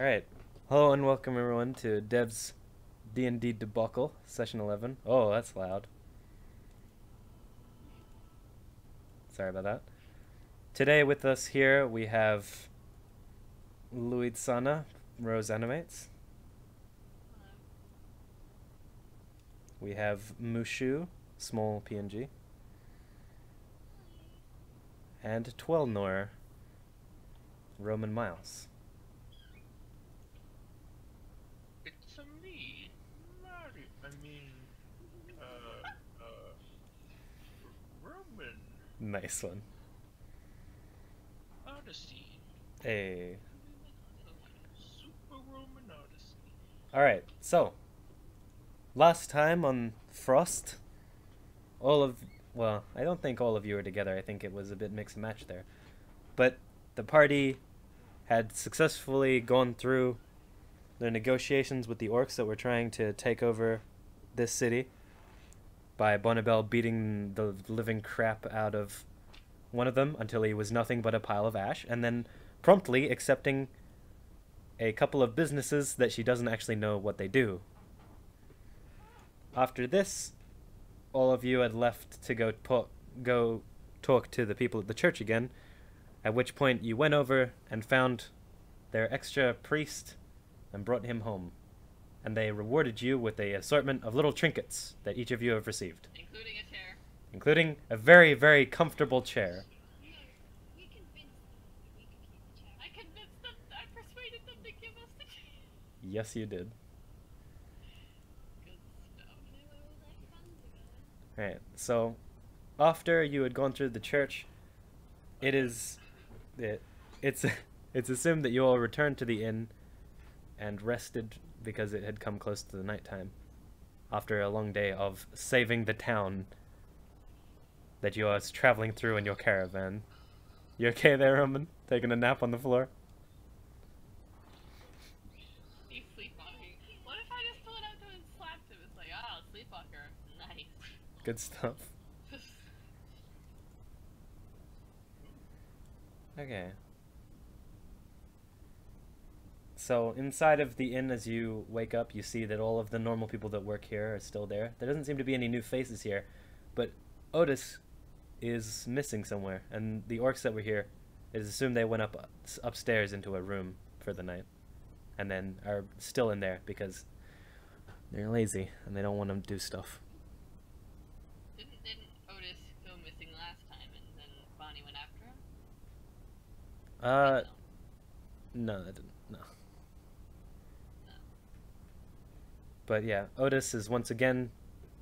Alright, hello and welcome everyone to Dev's DnD Debacle, Session 11. Oh, that's loud. Sorry about that. Today with us here we have Luitsana, RoseAnimates. We have Mushu, Smol.png. And Twelnor, Roman Miles. It's a me, Mario. Roman Nice one. Odyssey. Hey. Super Roman Odyssey. Alright, so last time on Frost, well, I don't think all of you were together. I think it was a bit mix and match there. But the party had successfully gone through their negotiations with the orcs that were trying to take over this city by Bonnabelle beating the living crap out of one of them until he was nothing but a pile of ash, and then promptly accepting a couple of businesses that she doesn't actually know what they do. After this, all of you had left to go talk to the people at the church again, at which point you went over and found their extra priest and brought him home. And they rewarded you with an assortment of little trinkets that each of you have received. Including a chair. Including a very, very comfortable chair. We convinced them we could keep the chair. I convinced them. I persuaded them to give us the chair. Yes, you did. Good stuff. They were all like fun together. Right, so after you had gone through the church, it's assumed that you all returned to the inn and rested because it had come close to the nighttime after a long day of saving the town that you was traveling through in your caravan. You okay there, Roman? Taking a nap on the floor? He's sleepwalking. What if I just pulled out to him and slapped him? It's like, oh, sleepwalker. Nice. Good stuff. Okay. So inside of the inn, as you wake up, you see that all of the normal people that work here are still there. There doesn't seem to be any new faces here, but Otis is missing somewhere, and the orcs that were here, it is assumed they went upstairs into a room for the night, and then are still in there because they're lazy and they don't want to do stuff. Didn't Otis go missing last time and then Bonnie went after him? No, that didn't. No. But yeah, Otis is once again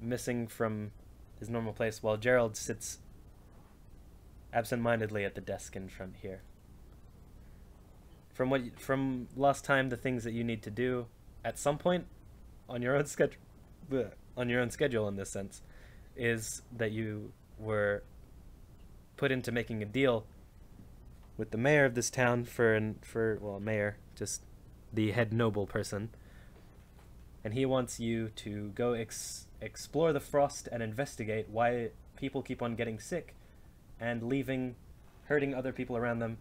missing from his normal place while Gerald sits absent-mindedly at the desk in front here. From last time, the things that you need to do at some point on your own schedule in this sense is that you were put into making a deal with the mayor of this town mayor, just the head noble person. And he wants you to go explore the frost and investigate why people keep on getting sick and hurting other people around them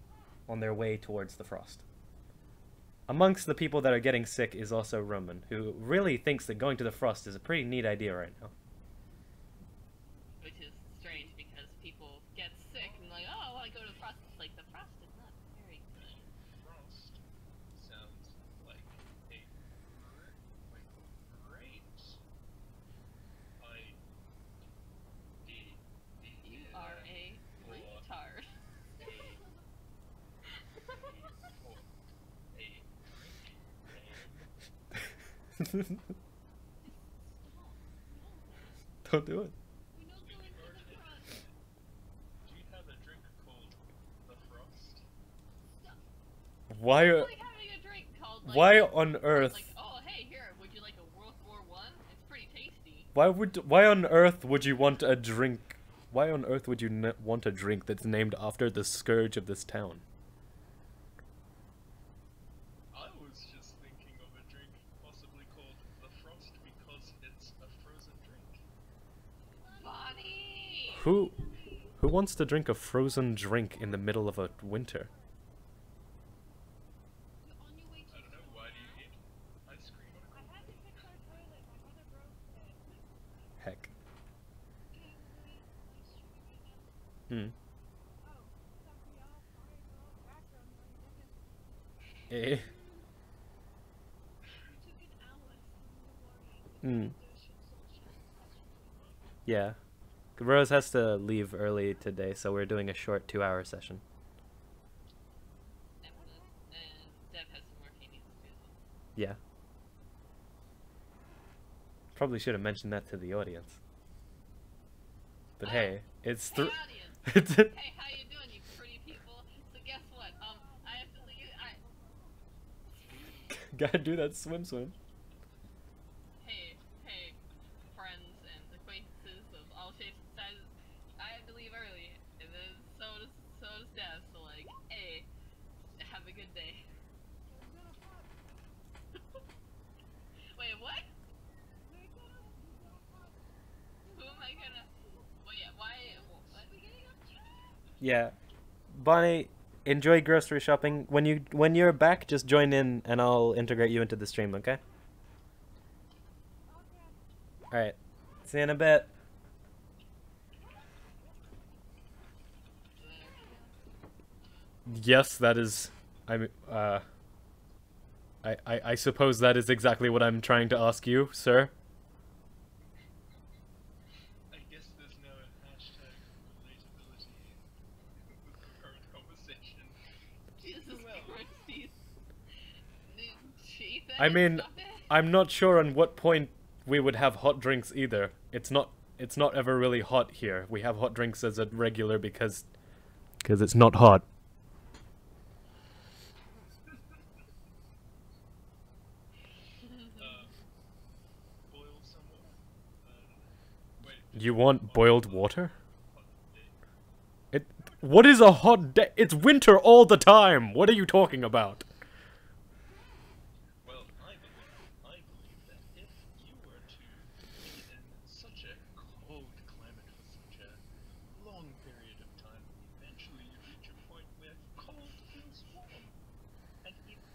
on their way towards the frost. Amongst the people that are getting sick is also Roman, who really thinks that going to the frost is a pretty neat idea right now. Which is strange because people get sick and like, oh, I want to go to the frost. It's like, the frost is not very good. Frost sounds like a great idea. You are a retard. Don't do it. We're not going to the frost. Do you have a drink called the Frost? Why? It's like having a drink called, like, Why on earth? like, oh, hey, here, would you like a World War I? It's pretty tasty. Why on earth would you want a drink? Why on earth would you want a drink that's named after the scourge of this town? I was just thinking of a drink possibly called the Frost because it's a frozen drink. Bonnie! Who wants to drink a frozen drink in the middle of a winter? You're on your way to I don't know, Hmm. Eh. Hmm. Yeah. Rose has to leave early today, so we're doing a short 2-hour session. Excellent. And Dev has some work he needs to do as well. Yeah. Probably should have mentioned that to the audience. But hey, it's Hey audience! it's Hey, how you doing, you pretty people? So guess what? I have to leave. Gotta do that swim. Hey, friends and acquaintances of all shapes and sizes. I have to leave early, and then so does Dev. So like, hey, have a good day. Wait, what? Who am I gonna? Well, yeah. Why? What? Yeah. Bonnie, enjoy grocery shopping. When you're back, just join in and I'll integrate you into the stream, okay? Alright. See you in a bit. Yes, that is I suppose that is exactly what I'm trying to ask you, sir. I guess there's no hashtag relatability with the current conversation. Jesus Christ, he's... Ethan, I mean, stop it. I'm not sure on what point we would have hot drinks either. It's not ever really hot here. We have hot drinks as a regular because it's not hot. Boil somewhere. Wait. You want boiled water? What is a hot day? It's winter all the time. What are you talking about? Well, I believe that if you were to be in such a cold climate for such a long period of time, eventually you reach a point where cold feels warm.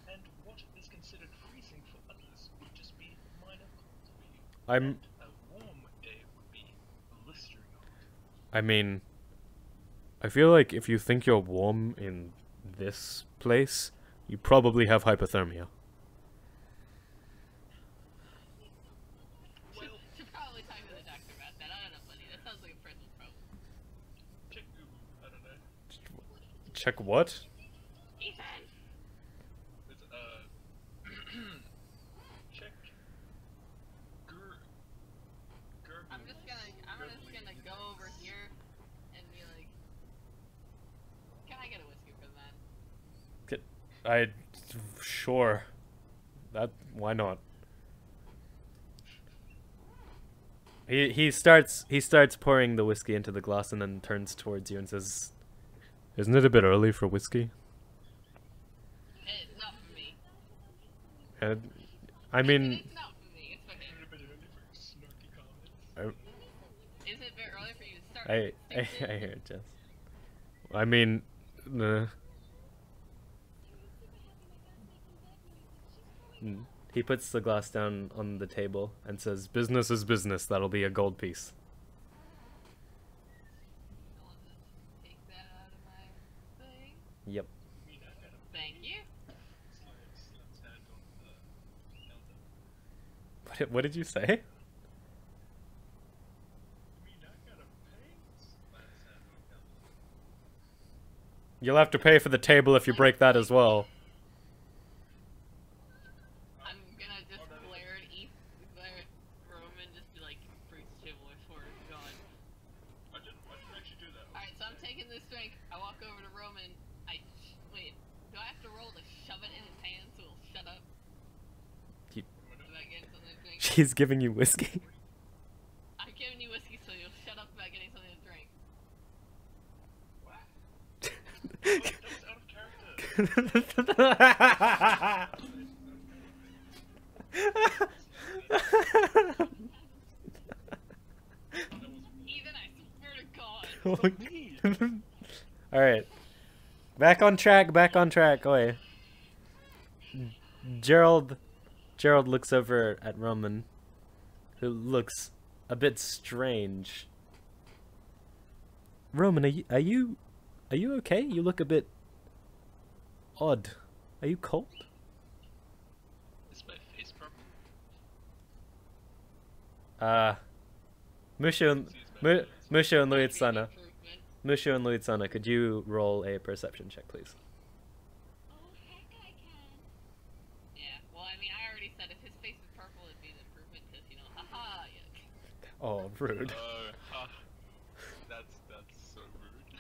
And what is considered freezing for others would just be minor cold for you. I'm A warm day would be blistering hot. I mean, I feel like if you think you're warm in this place, you probably have hypothermia. Well, Should probably talk to the doctor about that. I don't know, buddy. That sounds like a personal problem. check Google. I don't know. Check what? Ethan! It's check Gurgle. I'm just gonna go over here and be like, can I get a whiskey for that? Sure. Why not? He starts pouring the whiskey into the glass and then turns towards you and says, "Isn't it a bit early for whiskey?" It's not for me. I mean, It's not for me. It's for him. A bit early for snarky comments. Is it a bit early for you to start? I hear it, Jess. I mean, he puts the glass down on the table and says, "Business is business. That'll be a gold piece." I'll just take that out of my thing. Yep. Thank you. Slams hand on the counter. What did you say? I gotta pay. Slams hand on counter. You'll have to pay for the table if you break that as well. I'm gonna just glare at Roman, just be like, Bruce table, I swear to God. I didn't actually do that. Alright, so I'm taking this drink. I walk over to Roman. Wait, do I have to roll to shove it in his hand so he'll shut up? You- About getting something to drink? She's giving you whiskey. I'm giving you whiskey so you'll shut up about getting something to drink. What? That was out of character. Ethan, I swear to God. Alright. Back on track. Oi. Gerald looks over at Roman, who looks a bit strange. Roman, are you okay? You look a bit odd. Are you cold? Is my face purple? Mushu and Sees my nose. Mushu and Might be an Luitsana. improvement. Mushu and Luitsana, could you roll a perception check, please? Oh, heck I can. Yeah, well, I mean, I already said if his face was purple, it'd be an improvement, because, you know, haha, yuck. Oh, rude. Ha. That's so rude.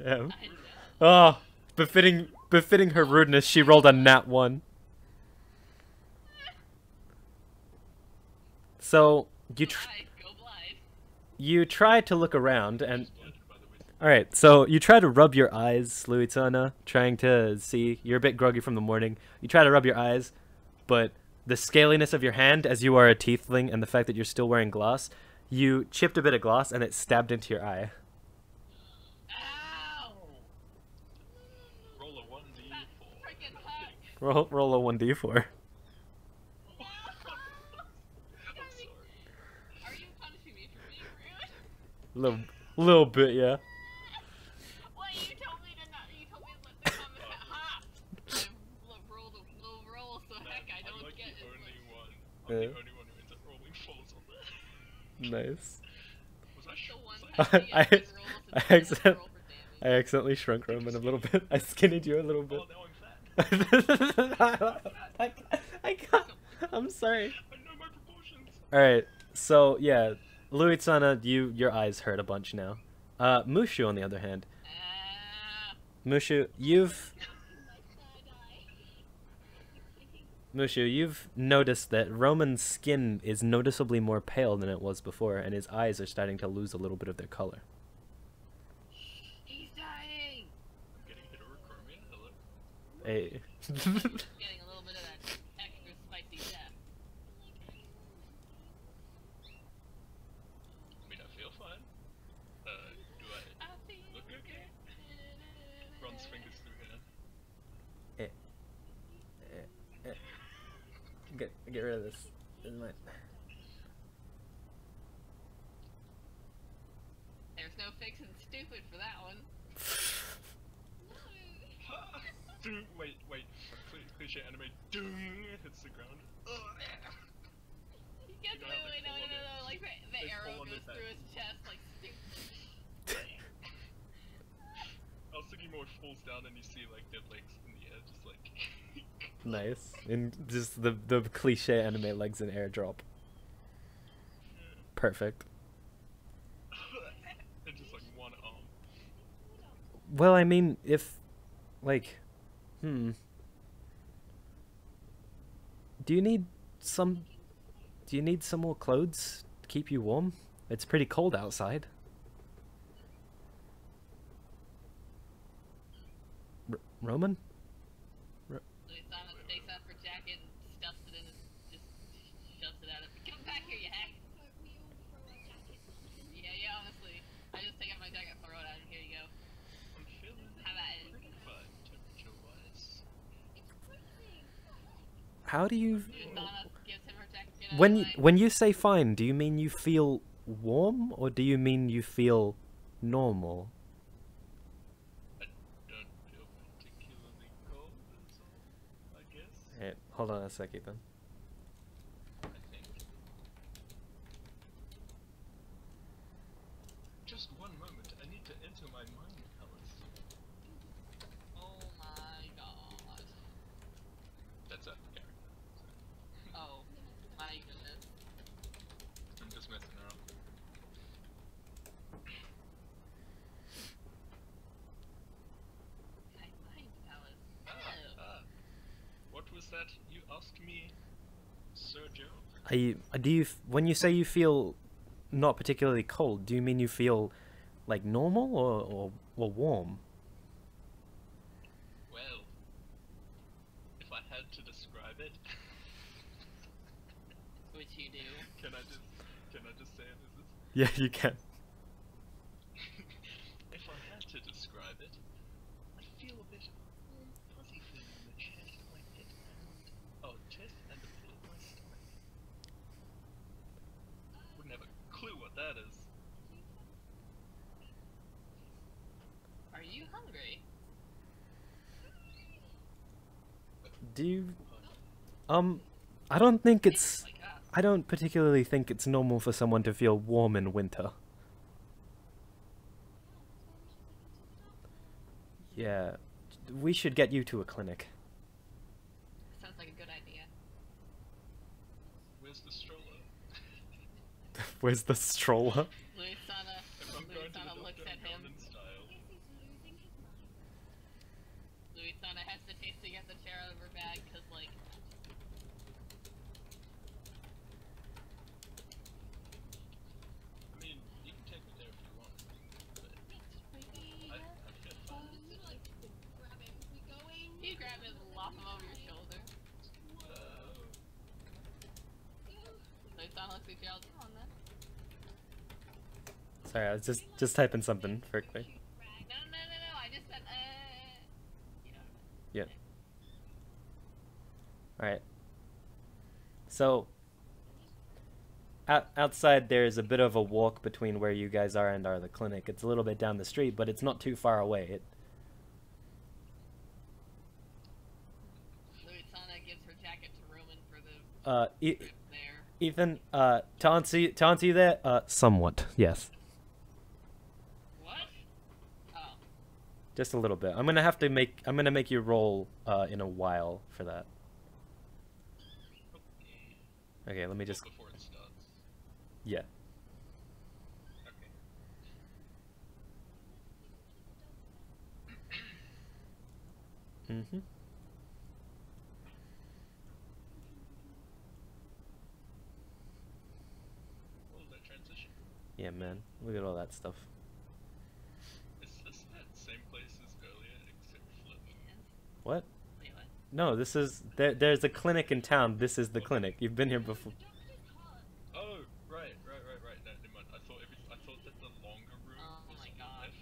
Damn. I know. Oh, befitting her rudeness, she rolled a nat 1. So Go blind. you try to look around and Blinded by the wind. all right. So you try to rub your eyes, Luitsana, trying to see. You're a bit groggy from the morning. You try to rub your eyes, but the scaliness of your hand, as you are a tiefling, and the fact that you're still wearing glass, you chipped a bit of glass and it stabbed into your eye. Ow! Roll a 1d4. Freaking hot. Roll a 1d4. I'm sorry. Are you punishing me for being rude? Little bit, yeah. Well, you told me to not. You told me to let the comment ha. I rolled a low roll, so heck, I I'm don't like get the it. only one. I'm Yeah. the only one who ends up rolling falls on that. Nice. Was I The sure? one Was time I- you roll I to accident- roll for damage. I accidentally shrunk Roman a little bit. I skinnied you a little bit. Oh, now I'm fat. I can't. I'm sorry. I know my proportions. All right. So yeah, Luitsana, your eyes hurt a bunch now. Mushu, on the other hand, Ah, Mushu, you've noticed that Roman's skin is noticeably more pale than it was before, and his eyes are starting to lose a little bit of their color. he's dying. I'm getting heterochromia. Hello. Hey. Getting a little bit of that extra spicy death. I mean, I feel fine. Do I look okay? Runs fingers through hair. Get rid of this. This is mine. There's no fixing stupid for that one. Doom. Wait. Cliche anime. Doom hits the ground. He gets You know how they no, fall on it? like the They arrow fall on goes their through head. his chest like stupid. I was thinking more falls down and you see like dead legs in the air, just like. Nice. And just the cliche anime legs in airdrop. Perfect. And just like one arm. Well, I mean, if, like, do you need some more clothes to keep you warm? It's pretty cold outside. Roman? Luitsana takes out her jacket and stuffs it in and just shoves it out of it. Come back here, you hack! Yeah, honestly. I just take out my jacket, throw it out, and here you go. I'm feeling How about it? pretty fine temperature wise. How do you... Luitsana gives him her jacket. Get out of When the you, way. when you say fine, do you mean you feel warm, or do you mean you feel normal? I don't feel particularly cold, that's all, I guess. Hey, hold on a sec, Ethan. I think. Just one moment, I need to enter my mind palace. Oh my god. That's a character. Oh my goodness. I'm just messing around. My mind palace. What was that you asked me, Sir Joe? When you say you feel not particularly cold, do you mean you feel like normal or warm? Well, if I had to describe it, Which you do. can I just say it as this? Yeah, you can. If I had to describe it, I feel a bit warm, fuzzy feeling in the chest of my head chest and the pit of my stomach. Wouldn't have a clue what that is. hungry. Do you... I don't think it's... Like us. I don't particularly think it's normal for someone to feel warm in winter. Yeah. We should get you to a clinic. Sounds like a good idea. Where's the stroller? Where's the stroller? Luitsana If I'm going to the looks doctor at him. Ronin style. Guess he's losing his mind. Luitsana hesitates to get the chair out of her bag because, like, I mean, you can take me there if you want. But I feel fine. Just like grab him. We going? you grab him and lop him over your shoulder. Luitsana looks at you all, come on then. Sorry, I was just typing something for quick. No, I just said, you know. Yeah. Alright. So, outside there's a bit of a walk between where you guys are and the clinic. It's a little bit down the street, but it's not too far away. Luitsana gives her jacket to Roman for the trip there. Ethan, to answer you there, somewhat, yes. What? Oh. Just a little bit. I'm gonna make you roll in a while for that. Okay, let me just... Before it starts. Yeah. Okay. Mm-hmm. What was that transition? Yeah, man. Look at all that stuff. Is this that same place as earlier, except flip? What? Wait, what? No, this is... There's a clinic in town. This is the clinic. You've been here before. Oh, right. No, never mind. I thought that the longer room Oh was my on the gosh. left.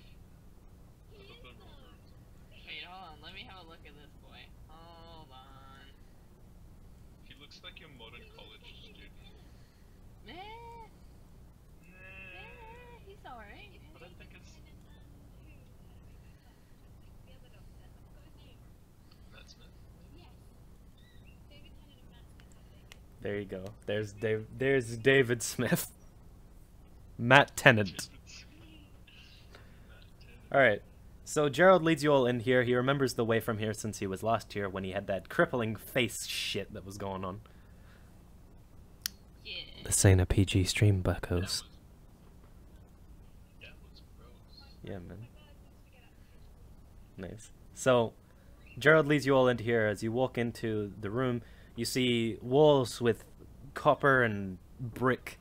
I thought the wrong room was on the right. Wait, hold on. Let me have a look at this boy. Hold on. He looks like your modern college student. Meh. Nah, He's alright. but I think it's... Matt Smith? There you go. There's David Smith. Matt Tennant. Alright. So Gerald leads you all in here. He remembers the way from here since he was last here when he had that crippling face shit that was going on. Yeah. This ain't a PG stream, buckos. That was gross. Yeah, man. Nice. So, Gerald leads you all into here. As you walk into the room, you see walls with copper and brick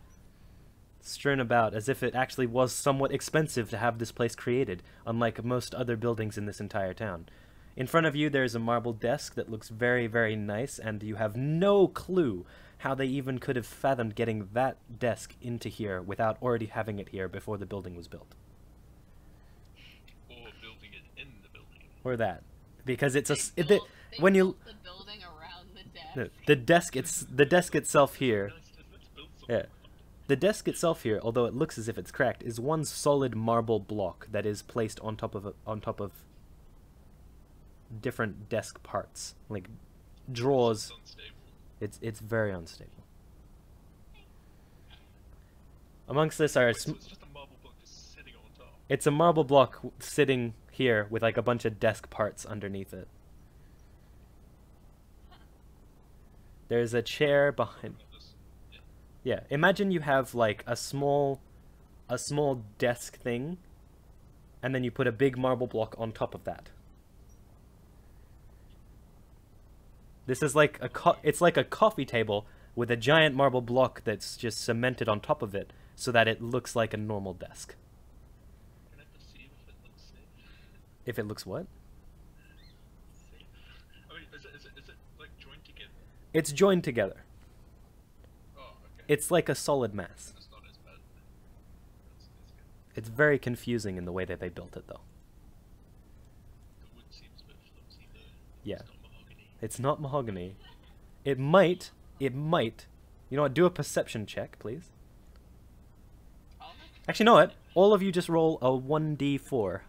strewn about, as if it actually was somewhat expensive to have this place created, unlike most other buildings in this entire town. In front of you, there's a marble desk that looks very, very nice, and you have no clue how they even could have fathomed getting that desk into here without already having it here before the building was built. Or building it in the building. Or that. Because it's a... They when you... built the building around the desk. No, the desk itself here... Let's build something. Yeah. The desk itself here, although it looks as if it's cracked, is one solid marble block that is placed on top of different desk parts, like drawers. It's unstable. It's very unstable. Amongst this are Wait, so it's just a marble block just sitting on top. it's a marble block sitting here with like a bunch of desk parts underneath it. There's a chair behind. This- yeah. Yeah, imagine you have like a small desk thing, and then you put a big marble block on top of that. This is like it's like a coffee table with a giant marble block that's just cemented on top of it, so that it looks like a normal desk. Can I perceive if it looks safe? If it looks what? Safe? I mean, is it like joined together? It's joined together. Oh, okay. It's like a solid mass. It's not as bad. That's good. It's very confusing in the way that they built it, though. The wood seems a bit flimsy though. Yeah. It's not mahogany. It's not mahogany. It might. You know what? Do a perception check, please. Oh, Actually, you know what? All of you just roll a 1d4.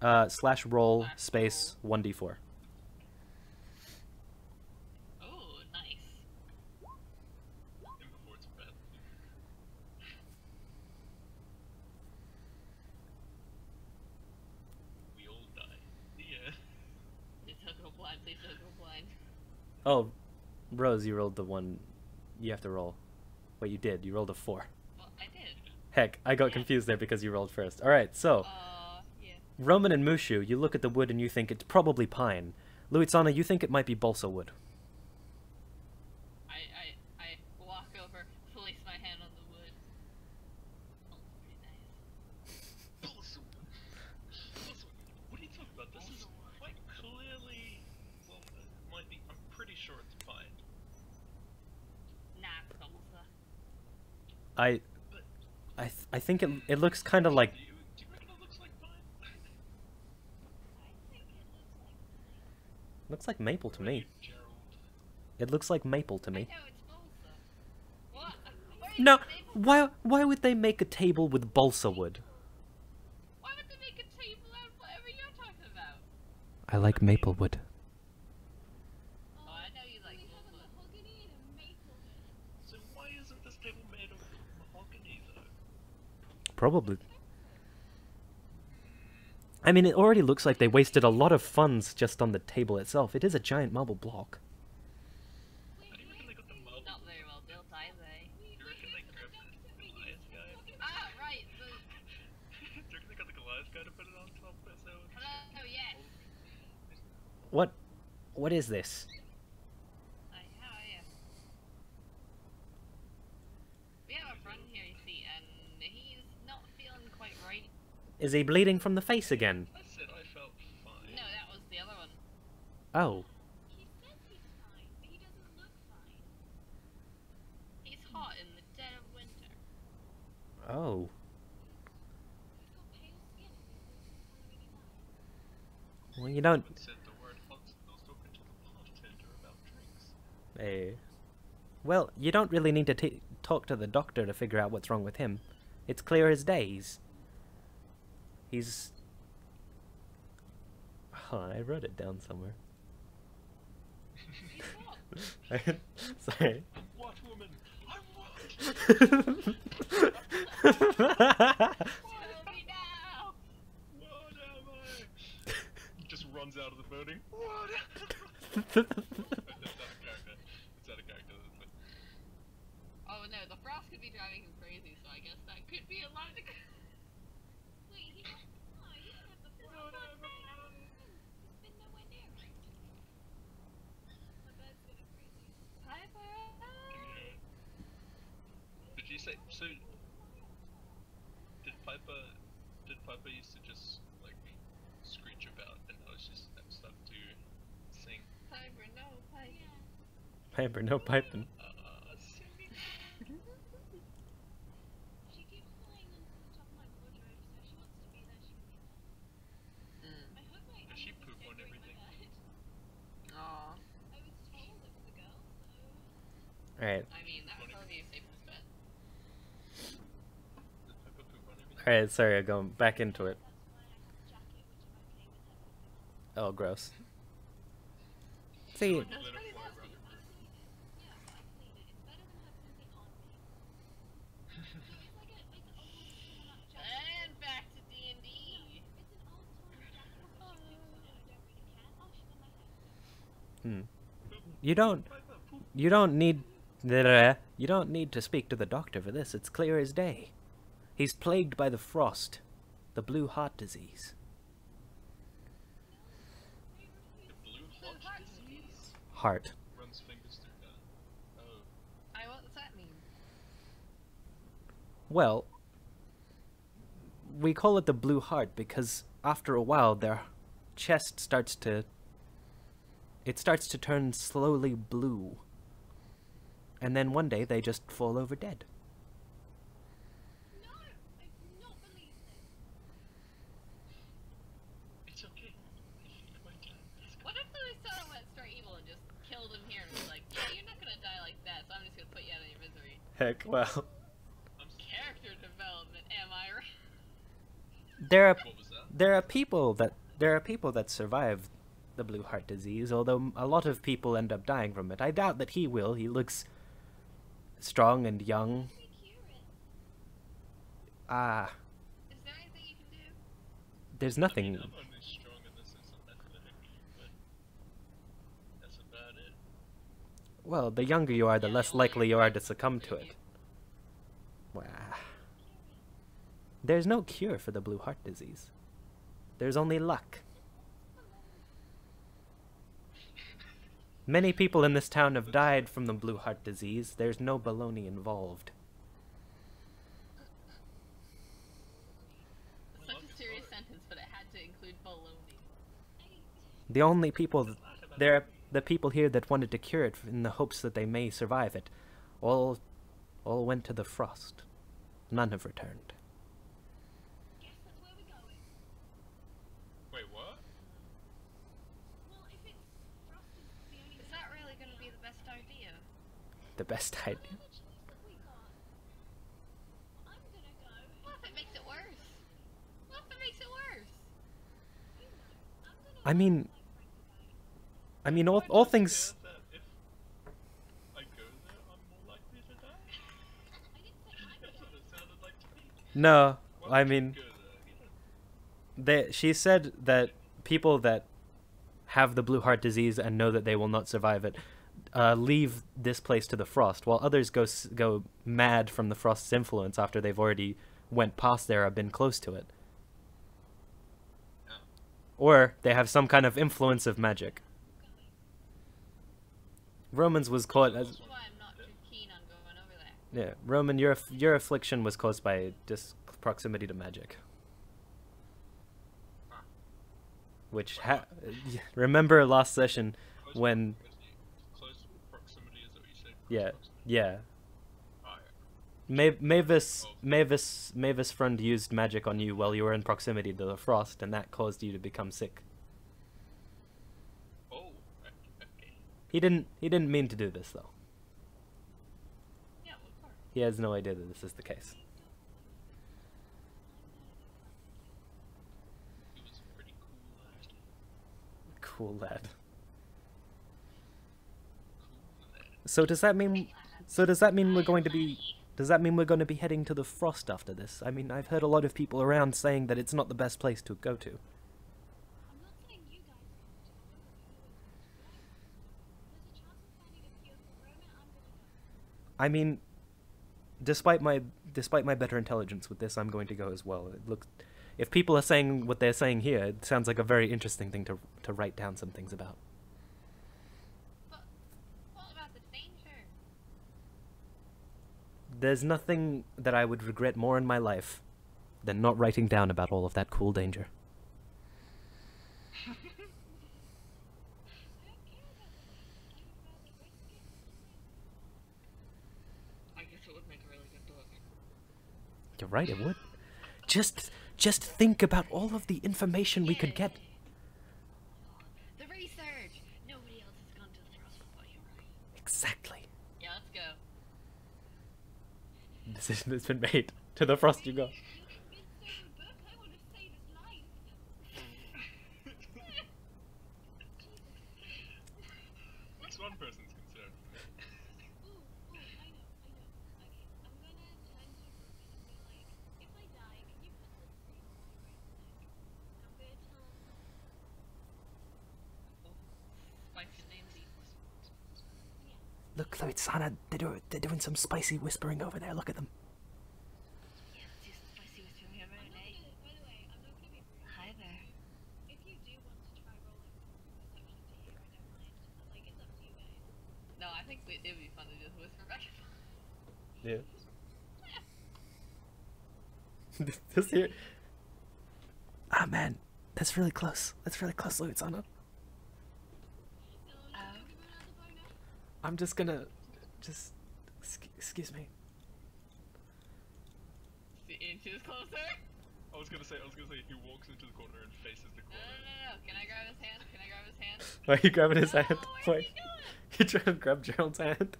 Slash roll space 1d4. Oh, nice. And before it's bad. We all die. Yeah. Please don't go blind. Please don't go blind. Oh, Rose, you rolled the one. You have to roll. Wait, you did. You rolled a 4. Well, I did. Heck, I got Yeah. confused there because you rolled first. Alright, so, Yeah. Roman and Mushu, you look at the wood and you think it's probably pine. Luitsana, you think it might be balsa wood. I walk over, place my hand on the wood. Oh, pretty nice. Also, what are you talking about? This is quite clearly. Well, it might be. I'm pretty sure it's fine. Nah, Balsa. I think it looks kind of like... Do you reckon it looks like fine? Looks like maple to me. Gerald. It looks like maple to I me. know, it's Balsa. What? Where is No, the maple? why would they make a table with balsa wood? Why would they make a table out of whatever you're talking about? I like maple wood. Oh, I know you like We have a wood. mahogany and a maple wood. So why isn't this table made of mahogany though? Probably. I mean, it already looks like they wasted a lot of funds just on the table itself. It is a giant marble block. How do you reckon they got the marble? Not very well built either. Do you reckon they grabbed the Goliath guy? Ah, right. Do you reckon they got the Goliath guy to put it on top as they were Hello, yes. What is this? How are you? We have a friend here, you see, and he's not feeling quite right. Is he bleeding from the face again? I said I felt fine. No, that was the other one. Oh. He says he's fine, but he doesn't look fine. He's hot in the dead of winter. Oh. He's got pale skin and he looks really nice. Well, you don't... I said the word hot. I was talking to the bartender about drinks. Eh. Well, you don't really need to talk to the doctor to figure out what's wrong with him. It's clear as days. He's... Oh, I wrote it down somewhere. He's hot. Sorry. What woman? I'm what? Tell me now. What am I? Just runs out of the building. What? That's out of character. It's out of character. Oh no, the frost could be driving him crazy, so I guess that could be a line to go. Wait, he doesn't have the frost. He's been nowhere near it. My bird's going crazy. Piper! Did you say so? Did Piper used to just like screech about, and now she's started to sing? Piper, no, Piper. Piper, no piping. Singing. She keeps flying onto the top of my wardrobe, so she wants to be there, she can be there. I hope my Does she animals poop on decorate my everything? bed. Aw. I was told it was a girl, so... Alright. I mean, that would probably be a safest bet. Did Piper poop on everything? Alright, sorry, I'm going back into it. That's why I have a jacket, which I'm okay with her pooping on. Oh, gross. See, Let her fly around. Yeah, but I clean it. It's better than her pooping on me. So it's like it's an old torn-up jacket. And back to D&D. It's an old torn jacket. So she poops on it. I don't really care. Oh, she's on my head. Piper, poop. you don't need to speak to the doctor for this. It's clear as day. He's plagued by the frost, the blue heart disease. The blue hot disease Heart. runs fingers through her. Oh, What does that mean? Well, we call it the blue heart because after a while their chest starts to turn slowly blue. And then one day they just fall over dead. No! I do not believe this. it's okay. What if Luitsana went straight evil and just killed him here and was like, yeah, you're not gonna die like that, so I'm just gonna put you out of your misery. Heck, well, I'm Character development, am I right? there are What was that? there are people that survive the blue heart disease, although a lot of people end up dying from it. I doubt that he will. He looks strong and young. We cure it. Ah, Is there anything you can do? there's I nothing. mean, I'm only strong in the sense of athletic, but that's about it. Well, the younger you are, the Yeah, less the older likely you you are get, to succumb to you- it. Wow. There's no cure for the blue heart disease. There's only luck. Many people in this town have died from the blue heart disease. There's no baloney involved. Such a serious sentence, but it had to include baloney. The only people, the people here that wanted to cure it in the hopes that they may survive it, all went to the frost. None have returned. Guess that's where we're going. Wait, what? Well, if it's frost is the only Is that really going to be the best idea? The best idea. choice that we got. I'm gonna go. What if it makes it worse? What if it makes it worse? You know, I'm gonna I mean, like Frankie. I mean, all I just things. heard that if I go there, I'm more likely to die. I didn't say I'm That's what it sounded like to me. No, Why I would you mean, go there? she said that people that have the blue heart disease and know that they will not survive it leave this place to the frost, while others go mad from the frost's influence after they've already went past there or been close to it. Oh. Or they have some kind of influence of magic. Roman's was caught as That's why I'm not too keen on going over there. yeah. Roman, your affliction was caused by just proximity to magic. Ah. Which remember last session Close when close proximity is that what you said? Close yeah proximity? yeah Oh, yeah. Mavis friend used magic on you while you were in proximity to the frost, and that caused you to become sick. Oh, okay. He didn't mean to do this though. Yeah, well, of course. He has no idea that this is the case. He was a pretty cool lad. Cool lad. Cool lad. So does that mean we're going to be heading to the frost after this? I mean, I've heard a lot of people around saying that it's not the best place to go to. I'm not saying you guys have to. There's a chance of finding a cure for Roman. I'm gonna go. I mean, despite my better intelligence with this, I'm going to go as well. It looks, if people are saying what they're saying here, it sounds like a very interesting thing to write down some things about. But what about the danger? There's nothing that I would regret more in my life than not writing down about all of that cool danger. I don't care about the danger. I'm about to risk it. I guess it would make a really good book. You're right, it would. Just think about all of the information we could get. The research! Nobody else has gone to the frost before you, right? Exactly. Yeah, let's go. Decision has been made. To the frost you go. You convinced over a book. I want to save his life. That's one person's concern. Ooh, I know. Okay, I'm gonna turn to Roman and be like, if I die, can you put this ring on my right neck? And I'm gonna tell him, Spicy names. yeah. Look, Luitsana, they're doing some spicy whispering over there. Look at them. Yeah, let's do some spicy whispering over I'm not today. gonna, by the way, I'm not gonna be rude. Hi there. If you do want to try rolling perception to hear, I don't mind. Like, it's up to you guys. No, I think it would be fun to just whisper back and forth. Yeah. Just here. Ah, man, that's really close. That's really close, Luitsana. So, you Oh. don't give him another bonus? I'm just gonna, excuse me. The inches closer? I was gonna say he walks into the corner and faces the No, corner. no. Can I grab his hand? Can I grab his hand? Why are you grabbing his No, hand? where are Why? you going? You trying to grab Gerald's hand?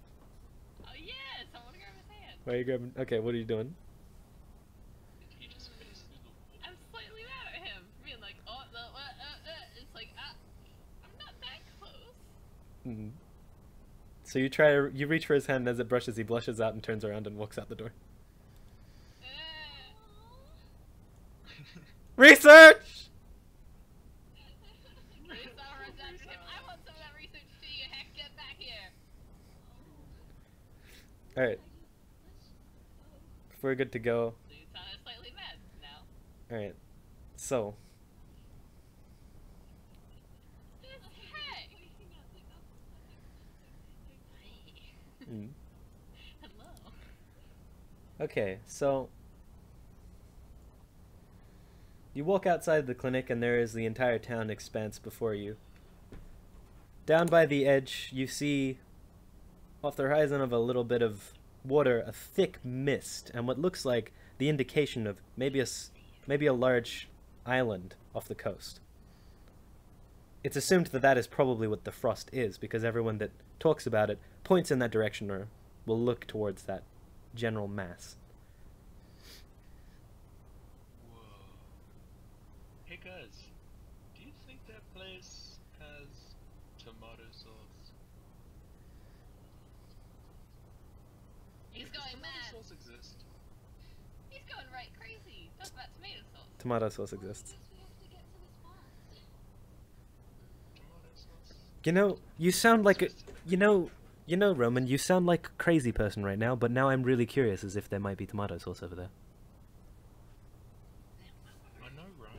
Oh yes, I want to grab his hand. Why are you grabbing? Okay, what are you doing? Did he just face through the wall? I'm slightly mad at him for being So you reach for his hand, and as it brushes, he blushes out and turns around and walks out the door. Research! I want some of that research too, you heck, get back here! Alright, if we're good to go. Luitsana is slightly mad now. Alright, so. Mm. Hello. Okay, so. You walk outside the clinic and there is the entire town expanse before you. Down by the edge, you see, off the horizon of a little bit of water, a thick mist, and what looks like the indication of maybe a large island off the coast. It's assumed that that is probably what the frost is, because everyone that talks about it points in that direction or will look towards that general mass. Whoa. Hey guys, do you think that place has tomato sauce? He's Does going tomato mad. sauce exist? He's going right crazy. Talk about tomato sauce. Tomato sauce exists. Tomato sauce? You know, you sound like a... You know, Roman, you sound like a crazy person right now, but now I'm really curious as if there might be tomato sauce over there. I know, right?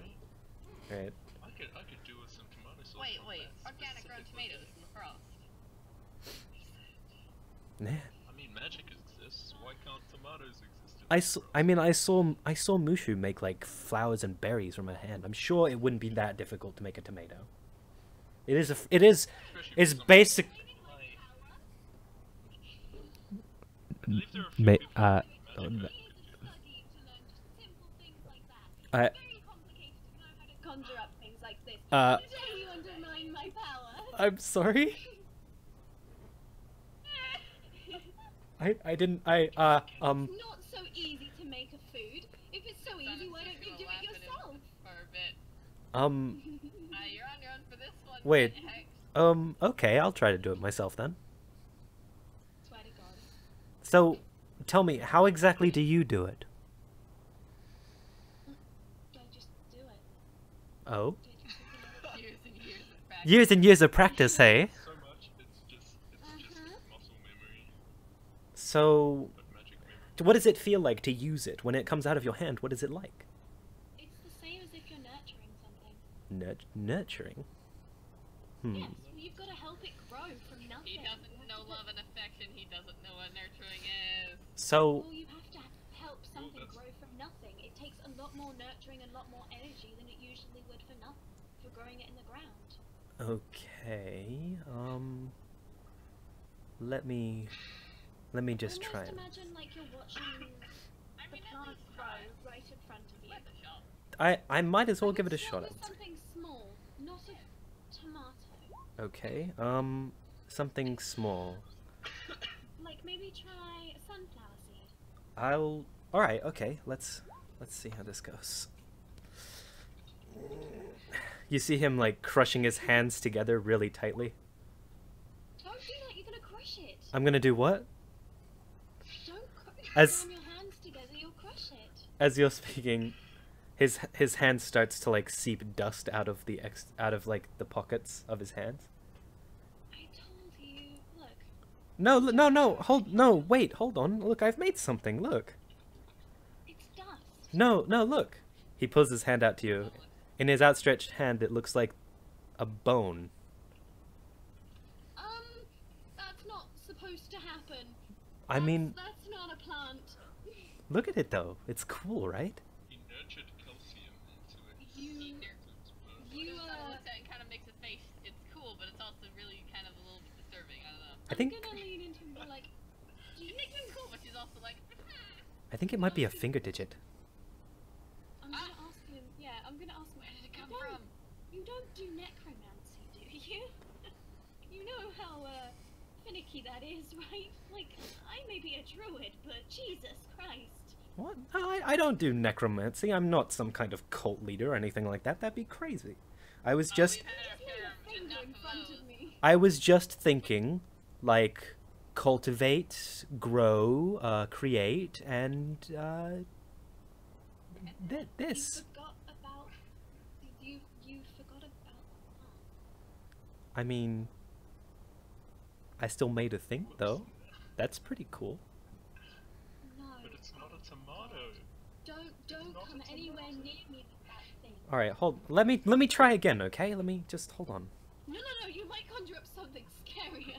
Alright. I could do with some tomato sauce. Wait, on wait. that Organic grown specific tomatoes in the frost. Nah. I mean, magic exists. Why can't tomatoes exist? I saw Mushu make like flowers and berries from her hand. I'm sure it wouldn't be that difficult to make a tomato. It's basic. I believe there are a few people who I Very complicated to know how to conjure up things like this. Uh, How dare you undermine my power? I'm sorry. I didn't Not so easy to make a food. If it's so easy, why don't you do it yourself? For a bit. um You're on your own for this one. Wait. Heck. Okay, I'll try to do it myself then. Swear to God. So, tell me, how exactly do you do it? I just do it. Oh? Years and years of practice. Years and years of practice, hey? so much, it's just muscle memory, So, but magic memory. what does it feel like to use it? When it comes out of your hand, what is it like? It's the same as if you're nurturing something. Nurturing? Yes, well, you've got to help it grow from nothing. He doesn't know love and affection. He doesn't know what nurturing is. So, Well, you have to help something grow from nothing. It takes a lot more nurturing and a lot more energy than it usually would for growing it in the ground. okay, let me just try Almost it. imagine like you're watching the plant grow right in front of you. Worth a shot. I might as well I give it would a start shot. with something small, not a tomato. Okay, something small. Like maybe try a sunflower seed. Alright, okay, let's see how this goes. You see him like crushing his hands together really tightly. Don't do that, you're gonna crush it. I'm gonna do what? Don't As- jam your hands together, you'll crush it. As you're speaking, his hand starts to like seep dust out of like the pockets of his hands. I told you, look. No, wait, hold on. Look, I've made something, look. It's dust. No, look. He pulls his hand out to you. In his outstretched hand, it looks like a bone. That's not supposed to happen. I mean, That's not a plant. look at it though. It's cool, right? He nurtured calcium into it. You, He looks at it and kind of makes his face. It's cool, but it's also really kind of a little bit disturbing. I don't know. I think I'm gonna lean into him and be like, She thinks it's cool, but she's also like, it might be a finger digit. I'm gonna ask him, yeah, I'm gonna ask him, where did it "You come don't- from? You don't do necromancy, do you? You know how, finicky that is, right? Like, I may be a druid, but Jesus Christ. What? No, I don't do necromancy. I'm not some kind of cult leader or anything like that. That'd be crazy. I was just we've had our Just share made a of finger in enough of front those. of me. I was just thinking, like, cultivate, grow, create, and this. You forgot about the plant. I mean, I still made a thing though. That's pretty cool. No. But it's not a tomato. Don't not come a anywhere tomato. near me with that thing. All right, let me try again, okay? Let me just hold on. No, you might conjure up something scarier.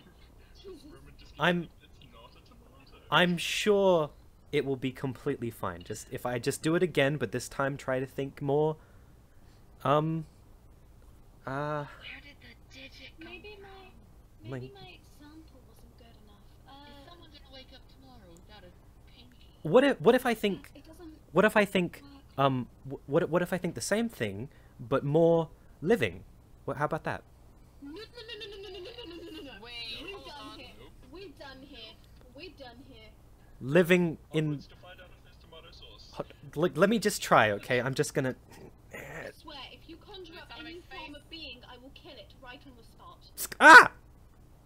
Jesus. Roman just I'm- it's not a tomato. I'm sure it will be completely fine. Just if I just do it again, but this time try to think more. Where did the digit come Maybe from? my Link. example wasn't good enough. Is someone gonna wake up tomorrow without a pinky? What if I think It doesn't what if I think work. what if I think the same thing but more living? How about that? No. Wait, We're hold done on. here. We're done here. We're done here. Living in Onwards to find out if there's tomato sauce. let me just try, okay? I'm just gonna I swear, if you conjure up Luitsana any makes form face. of being, I will kill it right on the spot. Ah!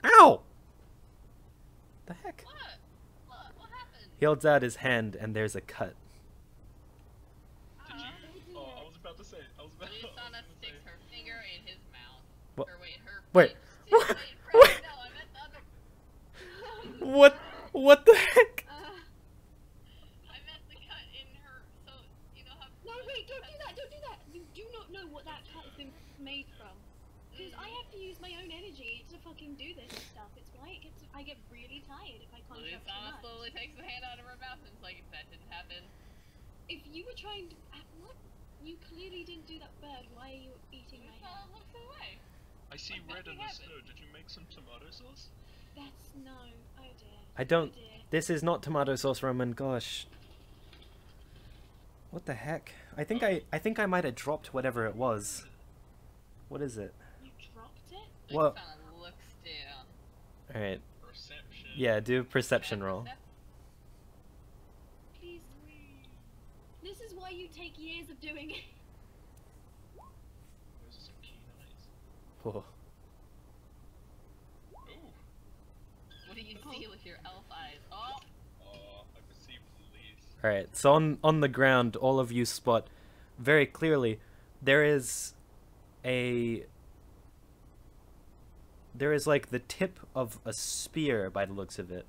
Ow! The heck? What happened? He holds out his hand and there's a cut. Did you? Oh, I was about to say. Luitsana sticks her finger in his mouth. What? Or wait, her Wait. face. What? Wait, What? no, I meant the other. What the heck? I meant the cut in her. So you know how. No, wait, don't do that, don't do that. You do not know what that cut has been made from. Because I have to use my own energy to fucking do this stuff. It's why I get really tired if I conjure up too Luitsana much. slowly takes the hand out of her mouth and is like, that didn't happen. If you were trying to... What? You clearly didn't do that bird. Why are you eating my Luitsana hand? looks away. I see What red in the happened? snow. Did you make some tomato sauce? That's... No. Oh dear. I don't. Oh dear. This is not tomato sauce, Roman. Gosh. What the heck? I think I might have dropped whatever it was. What is it? You dropped it? Well- Luitsana looks down. All right. Perception. Yeah, do a perception roll. Please. This is why you take years of doing it. Those are some keen eyes. Whoa. Oh. What do you see with your elf eyes? Oh! I perceive the leaves. All right. So on the ground, all of you spot very clearly there is like the tip of a spear by the looks of it,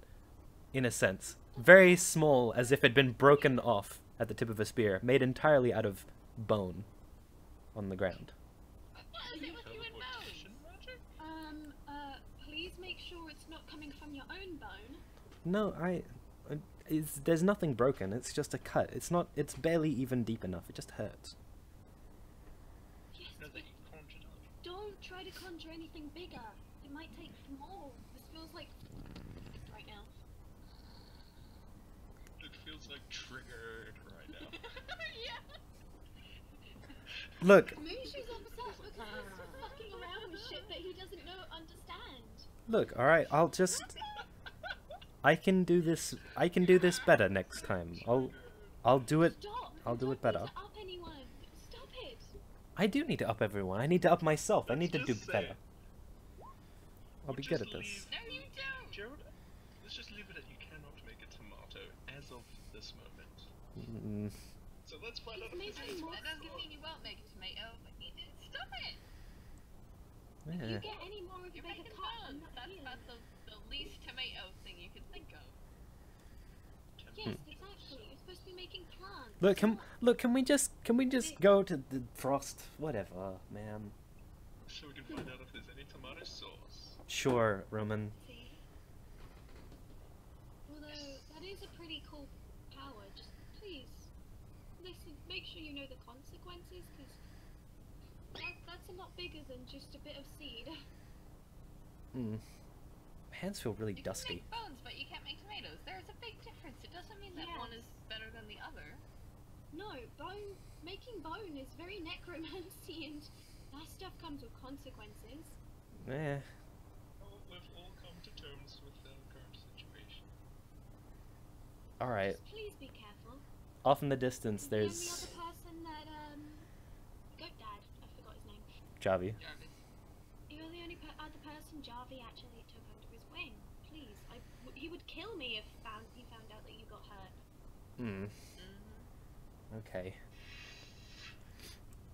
in a sense. Very small, as if it had been broken off at the tip of a spear, made entirely out of bone on the ground. What is it with you and Teleportation bones? magic? Please make sure it's not coming from your own bone. No, there's nothing broken. It's just a cut. It's barely even deep enough. It just hurts. Yes, No, that you conjured up. don't try to conjure anything bigger. It might take more. This feels like... right now. It feels like triggered right now. Yeah! Look, Mushu's upset because he's fucking around with shit that he doesn't understand. look. All right, I can do this better next time. I'll do it. Stop! I'll You do it don't better. need to up anyone. Stop it! I do need to up everyone. I need to up myself. I need to do Just say better. it. I'll be good at this. No, you don't! Gerald, let's just leave it at you cannot make a tomato as of this moment. Mm, So let's find out if He's there's making any more That doesn't mean you won't make a tomato, but you did. Stop it! If yeah. you get any more of You're a bigger making cut, I'm bones. not That's here. about the least tomato thing you can think of. Yes, exactly. You're supposed to be making plants. Look, not- can we just go to the frost? Whatever, man. So we can find out if there's any tomato sauce. Sure, Roman. See? Although, that is a pretty cool power. Just please, listen, make sure you know the consequences, because that's a lot bigger than just a bit of seed. Mm. My hands feel really You can dusty. make bones, but you can't make tomatoes. There's a big difference. It doesn't mean that Yeah. one is better than the other. No, making bone is very necromancy, and that stuff comes with consequences. Eh. Oh, we've all come to terms with the current situation. All right. Just please be careful. Off in the distance, The only there's other person that Goat Dad, I forgot his name. Javi. Jarvis. You're the only other person Jarvi actually took under his wing. Please, kill me if he found out that you got hurt. Hmm. Mm-hmm. Okay.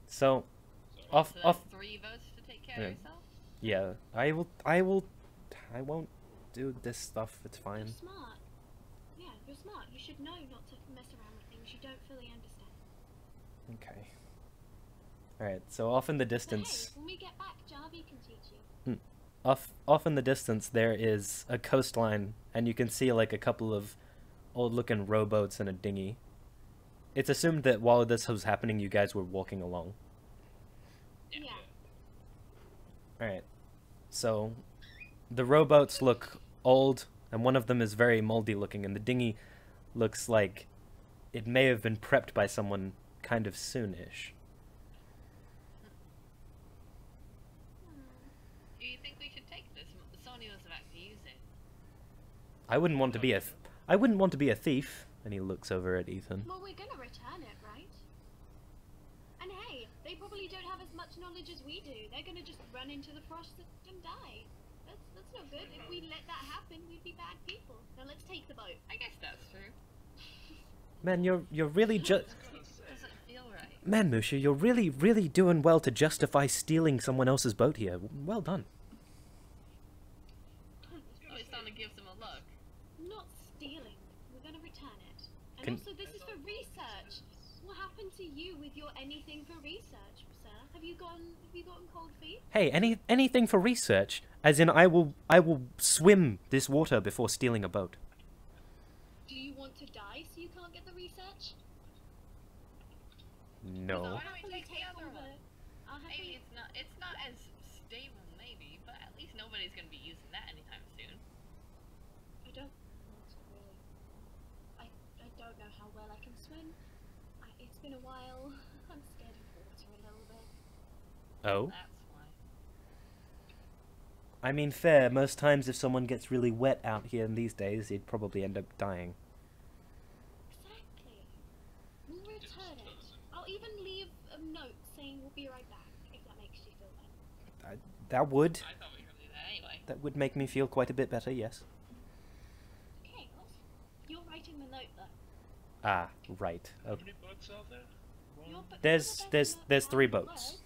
So, So, off, So off. that's 3 votes to take care Yeah. of yourself? Yeah, I won't do this stuff. It's fine. You're smart. Yeah, you're smart. You should know not to mess around with things you don't fully understand. Okay. All right. So off in the But hey, distance, when we get back, Jarvie can teach you. off in the distance, there is a coastline, and you can see like a couple of old-looking rowboats and a dinghy. It's assumed that while this was happening, you guys were walking along. Yeah. All right. So, the rowboats look old, and one of them is very moldy looking, and the dinghy looks like it may have been prepped by someone kind of soonish. Do you think we should take this? Sonia was about to use it. I wouldn't want to be a thief. And he looks over at Ethan. Well, we're gonna return it, right? And hey, they probably don't have as much knowledge as we do. They're gonna just run into the frost and die. That's no good. If we let that happen, we'd be bad people. Now let's take the boat. I guess that's true. Man, you're really just. Doesn't feel right. Man, Mushu, you're really doing well to justify stealing someone else's boat here. Well done. Luitsana gives him a look. Not stealing. We're gonna return it. And Can- also, this is for research. What happened to you with your anything for research, sir? Have you gotten cold feet? Hey, anything for research? As in, I will swim this water before stealing a boat. Do you want to die so you can't get the research? No. Why don't we Happily take the other all one? I'll Maybe happily- it's not as stable, maybe, but at least nobody's gonna be using that anytime soon. I don't want to really. I don't know how well I can swim. It's been a while. I'm scared of water a little bit. Oh? That's why. I mean, fair. Most times if someone gets really wet out here in these days, he'd probably end up dying. Exactly. We'll return it. I'll even leave a note saying we'll be right back, if that makes you feel better. That would. I thought we were gonna do that anyway. That would make me feel quite a bit better, yes. Okay, well, you're writing the note though. Ah, right. how Okay. many boats are there? You're One? the There's best in the 3 entire boats. world.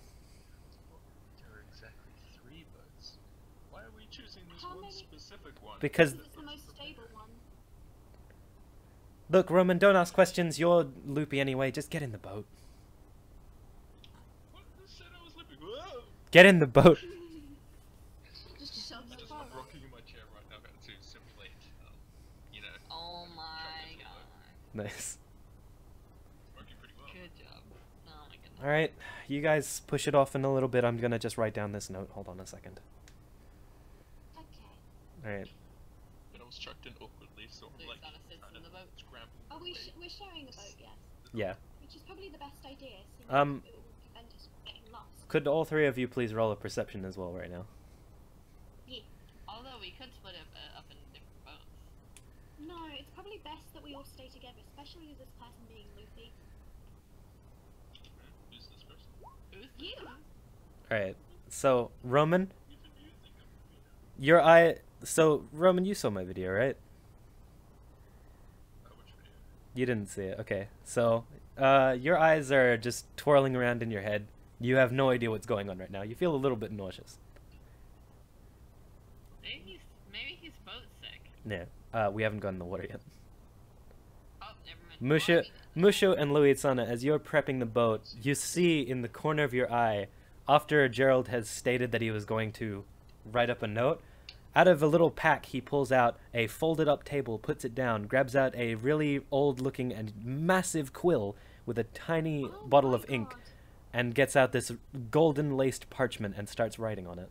There are exactly 3 boats. Why are we choosing this How one many- specific one? Because It's the most stable one. look, Roman, don't ask questions. You're loopy anyway. Just get in the boat. What? Who said I was lipping? Whoa! Get in the boat. Just shove I'm the just car. rocking in my chair right now to simulate, you know, Oh my Travis god. Nice. working pretty well. Good job. Oh my goodness. All right, you guys push it off in a little bit. I'm gonna just write down this note. Hold on a second. Okay. All right. But I was chucked in awkwardly, so I'm like, Luitsana sits in the boat. scrambling. Are we away. we're sharing a boat, yes. Yeah. Which is probably the best idea, since Um, it will prevent us from getting lost. Could all 3 of you please roll a perception as well right now? Yeah. Although we could split up in different boats. No, it's probably best that we all stay together, especially with this person being loopy. Who's this person? Who's You! All right. So Roman, We've been using them, your eye. So Roman, you saw my video, right? which video? You didn't see it. Okay. So, your eyes are just twirling around in your head. You have no idea what's going on right now. You feel a little bit nauseous. Maybe he's boat sick. Yeah. We haven't gone in the water yet. Oh, never mind. Mushu, Mushu and Luitsana, as you're prepping the boat, you see in the corner of your eye, after Gerald has stated that he was going to write up a note, out of a little pack he pulls out a folded up table, puts it down, grabs out a really old looking and massive quill with a tiny Oh bottle my of ink, God. and gets out this golden laced parchment and starts writing on it.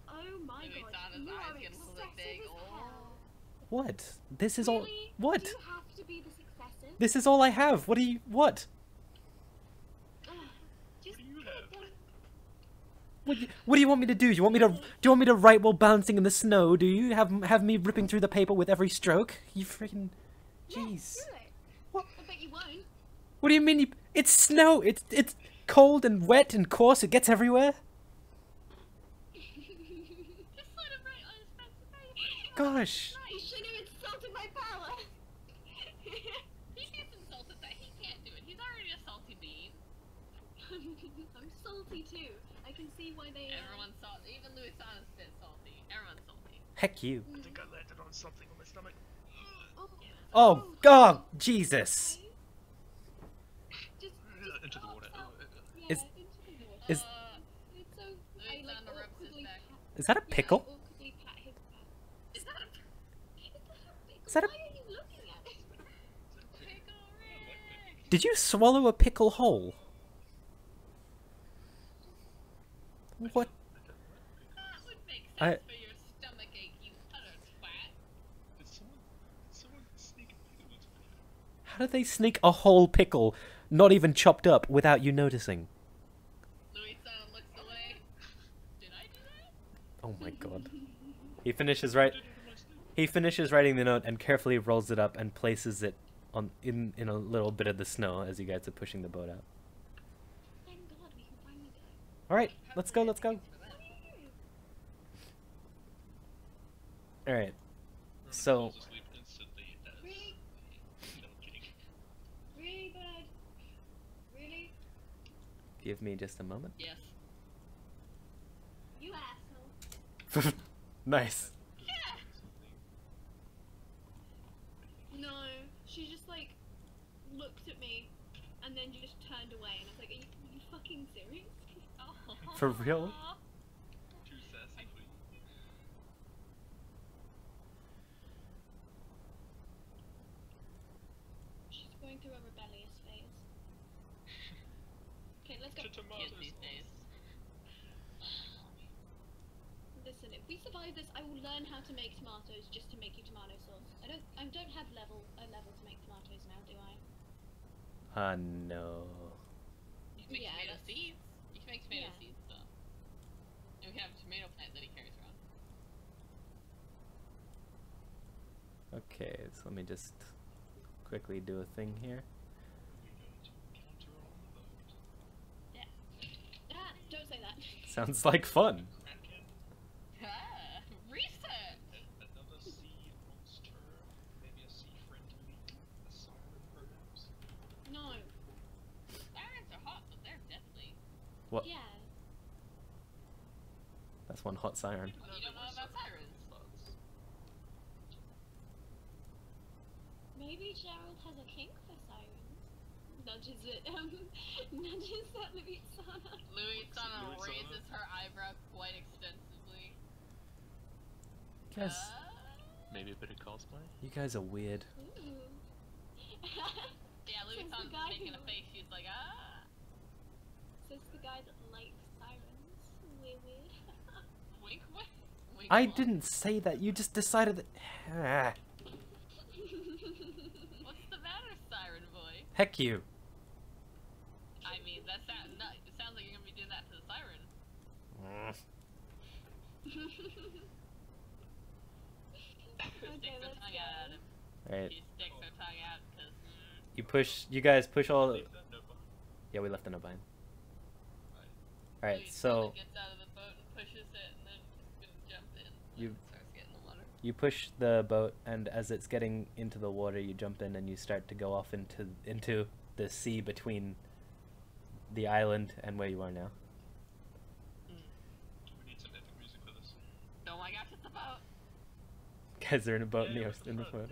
Oh my Luitsana's god, you eyes are get a little bit excessive big. as Oh. hell. What? This is all. Really? What? Do you have to be this excessive? This is all I have. What do you. What? Ugh, just What do you put have? them- What do you want me to do? Do you want me to write while bouncing in the snow? Do you have me ripping through the paper with every stroke? You freaking. Yeah, Jeez. do it. What? I bet you won't. What do you mean? It's snow. It's cold and wet and coarse. It gets everywhere. Just let him write on his fancy paper. Gosh. You should I'm salty too. I can see why they. Everyone's salty. Even Luitsana's a bit salty. Everyone's salty. Heck you. I think I landed on something on my stomach. Oh, God, Jesus. Just Into the water. yeah, Is- into the water. is- It's so. I like Luitsana rubs his awkwardly back. Is that a pickle? Yeah, I awkwardly pat his back. Is that a Is that a- Why are you looking at it? pickle Rick? Did you swallow a pickle whole? What? That would make sense I- for your stomach ache, you utter twat. Did someone sneak a pickle into my food? How did they sneak a whole pickle, not even chopped up, without you noticing? Luitsana looks away. Did I do that? Oh my God. He finishes writing the note and carefully rolls it up and places it on in a little bit of the snow as you guys are pushing the boat out. Thank God we can finally go. All right, let's go. Let's go. All right. So Falls asleep instantly as Really? No, I'm kidding. Really, bud? Really? give me just a moment. Yes. You asshole. Nice. No, she just like looked at me and then just turned away, and I was like, are you fucking serious? For real? Too sassy for you. She's going through a rebellious phase. Okay, let's go. To tomatoes. These days. Listen, if we survive this, I will learn how to make tomatoes just to make you tomato sauce. I don't have a level to make tomatoes now, do I? No. You can make Yeah, tomato that's- seeds. You can make tomato Yeah. seeds, though. And we can have a tomato plant that he carries around. Okay, so let me just quickly do a thing here. We're going to encounter on the boat. Ah, don't say that. Sounds like fun. Kraken, Ah, research! another sea monster, maybe a sea friendly, a siren perhaps. No. Sirens are hot, but they're deadly. What? Yeah. That's one hot siren. You don't know about sirens? Maybe Gerald has a kink for sirens. Nudges it. Nudges at Luitsana. Luitsana Luitsana. raises her eyebrow quite extensively. You guys, Maybe a bit of cosplay? you guys are weird. Ooh. Yeah, Says the Luitsana's guy making a who- face. She's like, ah. Says the guy that likes sirens. Weird. Wink, wink. Wink, I wink. didn't say that. You just decided that. Ah, What's the matter, siren boy? heck you. I mean, it sounds like you're gonna be doing that to the siren. Okay, Sticks her let's tongue go. out at him. Alright, She sticks her tongue out because. you guys push all. Leave that note behind. Yeah, we left the note behind. Right. Alright, so Gets out of the boat and pushes it, and then it's gonna jump in. You- And starts getting the water. you push the boat, and as it's getting into the water, you jump in and you start to go off into the sea between the island and where you are now. We need some epic music for this. Oh my gosh, it's a boat! Guys are in a boat Yeah, in the boat.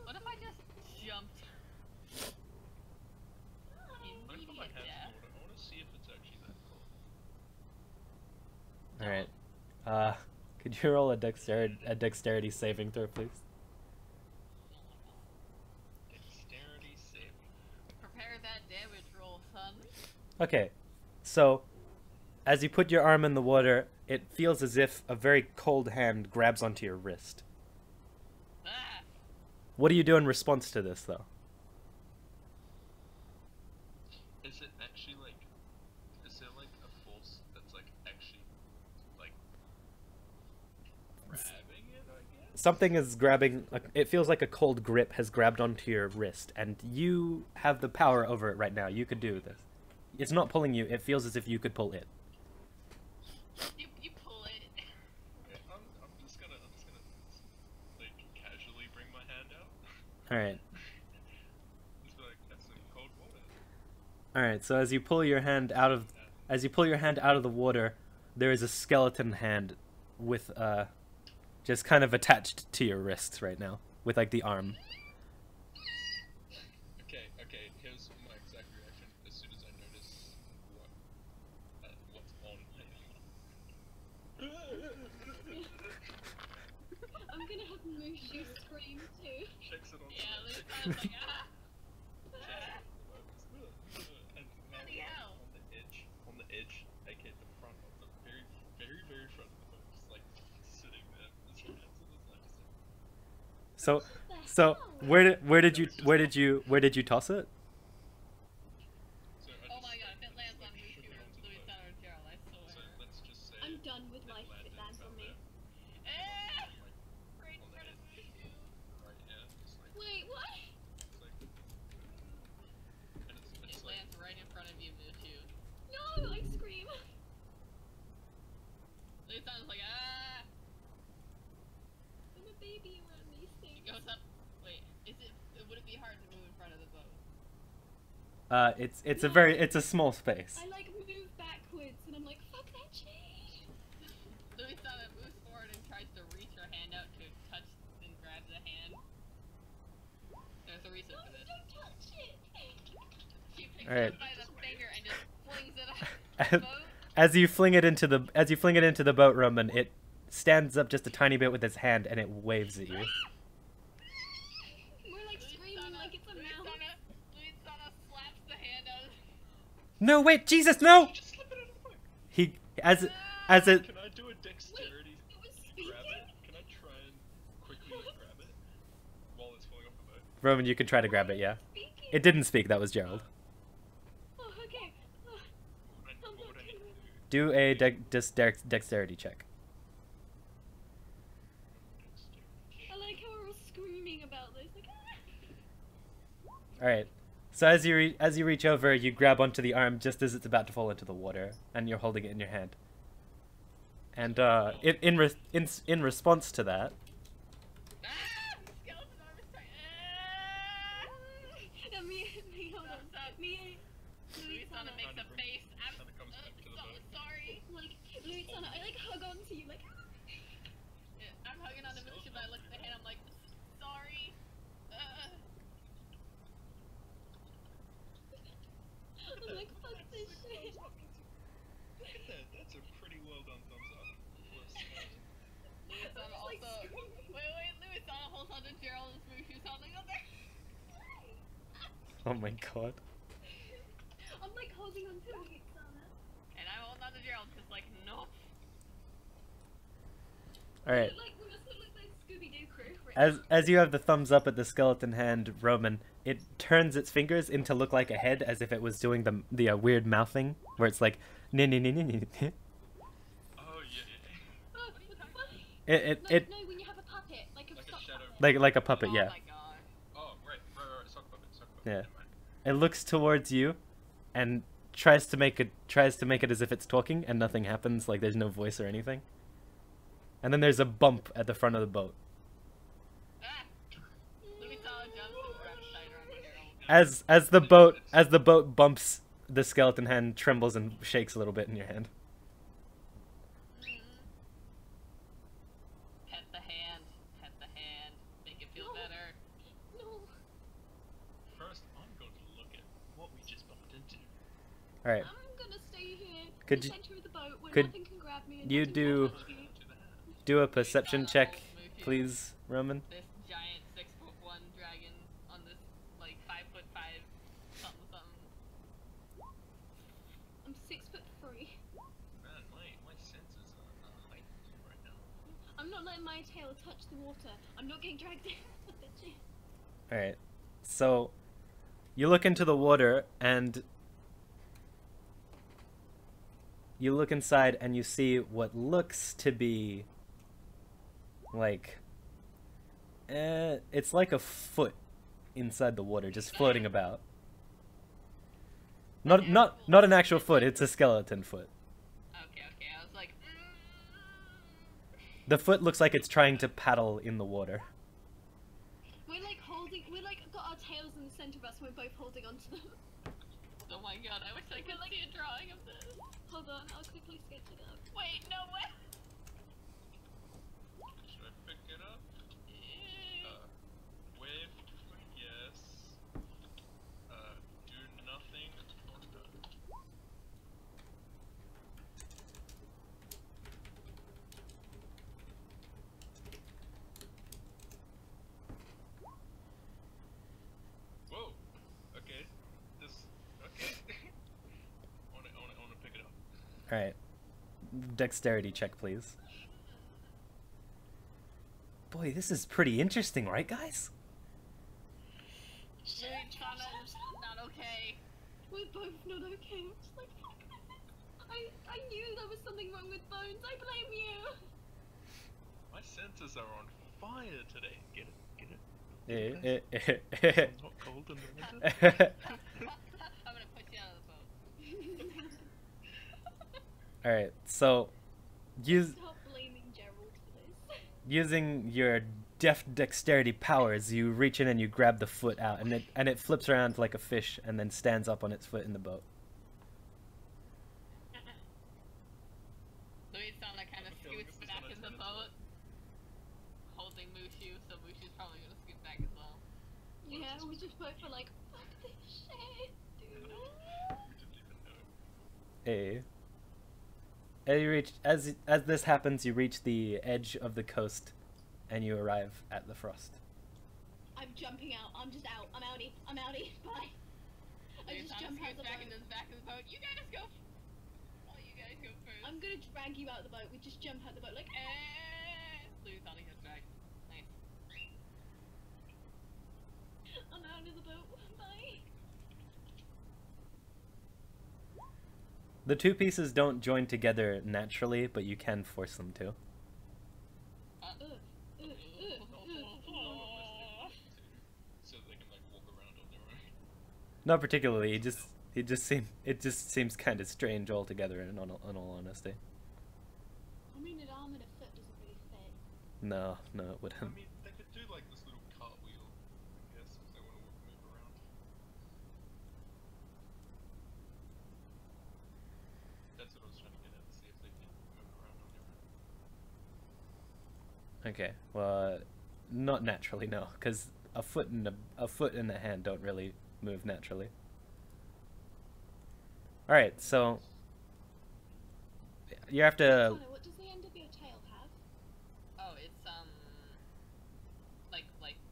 What if I just jumped? I'm gonna put my Immediate hands death. in water. I wanna see if it's actually that cold. Alright. Could you roll a dexterity saving throw, please? Dexterity saving. Prepare that damage roll, son. Okay, so as you put your arm in the water, it feels as if a very cold hand grabs onto your wrist. Ah! What do you do in response to this, though? Is it actually like? Is there like a force that's like actually like grabbing it? I guess. Something is grabbing. It feels like a cold grip has grabbed onto your wrist, and you have the power over it right now. You could do this. It's not pulling you. It feels as if you could pull it. You pull it. Okay, I'm just gonna like casually bring my hand out. All right. Just be like, that's some cold water. All right. So as you pull your hand out of the water, there is a skeleton hand with just kind of attached to your wrists right now with like the arm. Okay, here's my exact reaction as soon as I notice what's on my arm. I'm gonna have Mushu scream too. Checks it on Yeah, the Luitsana's like, ah! Bloody hell! On the edge, aka the front of the very, very, very front of the boat, just like sitting there, his hands in his lap, So where did you toss it? So Oh my god, if it lands on Mushu or Luitsana or Gerald, I So swear. let's just say I'm done with life if it lands on me. Eh! Right in front of Mushu. right, yeah, just like, Wait, what? it's like, and It it's like, lands right in front of you, Mushu. No, I scream. Luitsana's like, ah! I'm a baby around these things. It goes up. Wait, would it be hard to move in front of the boat? It's a small space. I like move backwards and I'm like, fuck that shit. Luitsana moves forward and tries to reach her hand out to touch and grab the hand. There's a reason No, for this. don't touch it. She picks Alright. it up by the finger and just flings it off the boat. As you fling it into the boat, Roman, it stands up just a tiny bit with its hand and it waves at you. We're like screaming like it's a mouse. Luitsana slaps the hand out of No, wait, Jesus, no! just slip it in the boat. He as it Can I do a dexterity It was grab speaking. it? Can I try and quickly grab it while it's falling off the boat? Roman, you can try to grab it, yeah. Speaking. It didn't speak, that was Gerald. Oh, okay. Oh, What would I need to do? Do a dexterity check. I like how we're all screaming about this. Like, ah. Alright. So as you reach over, you grab onto the arm just as it's about to fall into the water, and you're holding it in your hand. And in response to that, ah! Skeleton arm is trying. Me, hold on. Me, Luitsana makes a face. I'm Kinda comes back to the so boat. sorry. like, Luitsana, I like hug onto you, like, Yeah, I'm hugging on the Mushu, but I look at the hand. I'm like, sorry. I'm like, fuck this shit. Look at that. That's a pretty well done thumbs up. Luitsana like also. screaming. Wait. Luitsana holds on to Gerald's Mushu's holding on there. oh my god. I'm like holding on to Luitsana. And I hold on to Gerald because, like, no. Alright. Like, we must look like Scooby-Doo crew. Right As you have the thumbs up at the skeleton hand, Roman, it turns its fingers into look like a head, as if it was doing the weird mouthing, where it's like Oh yeah. Oh, what the fuck? it No, when you have a puppet, like a Like a sock shadow. puppet. like a puppet, Oh yeah. my god. Oh right. Sock puppet. Yeah. Never mind. It looks towards you, and tries to make it as if it's talking, and nothing happens. Like there's no voice or anything. And then there's a bump at the front of the boat. Ah! Luitsana jumps and grabs tighter on Gerald. As the boat bumps, the skeleton hand trembles and shakes a little bit in your hand. Pet the hand. Make it feel No. better. No. First, I'm going to look at what we just bumped into. All right. I'm gonna stay here Could in you- the center of the boat where could nothing can grab me and you nothing can do- touch me. To the hand. Do a perception check, please, Roman. This giant 6'1" dragon on this like 5'5" something. I'm 6'3". Man, my senses are heightened right now. I'm not letting my tail touch the water. I'm not getting dragged in. All right. So you look into the water and you look inside and you see what looks to be like it's like a foot inside the water just floating about. Not an actual foot, it's a skeleton foot. Okay. I was like, The foot looks like it's trying to paddle in the water. We're like got our tails in the center of us and we're both holding onto them. Oh my god, I wish I could see a drawing of this. Hold on, I'll quickly sketch it up. Wait, no way! Should I pick it up? Wave, yes. Do nothing or none. Whoa. Okay. Okay. I wanna pick it up. Alright. Dexterity check, please. Boy, this is pretty interesting, right, guys? Luitsana's not okay. We're both not okay. I'm just like, I knew there was something wrong with Bones. I blame you. My senses are on fire today. Get it? I'm not cold in the winter. I'm gonna put you out of the boat. Alright, so Stop blaming Gerald for this. using your dexterity powers, you reach in and you grab the foot out, and it flips around like a fish and then stands up on its foot in the boat. Luitsana kind of scoots back in the boat, holding Mushu, so Mushu's probably gonna scoot back as well. Yeah, we just both were like, fuck this shit, dude. We didn't even know. Hey. As this happens, you reach the edge of the coast, and you arrive at the frost. I'm jumping out. I'm just out. I'm outie. Bye. I just jump out the back boat. in the back of the boat. You guys go. Oh, you guys go first. I'm gonna drag you out the boat. We just jump out the boat like. Luitsana goes back. Nice. I'm out of the boat. Bye. The two pieces don't join together naturally, but you can force them to. So they can like walk around on their own. Not particularly. It just seems kind of strange altogether. In all honesty. I mean, an arm and a foot doesn't really fit. No, it I wouldn't. mean, they could do like this little cartwheel, I guess, if they want to move around. That's what I was trying to get at, to see if they can move around on their own. Okay. Well, not naturally, no, because a foot and a hand don't really move naturally. All right, so you have to. Connor, what does the end of your tail have? Oh, it's like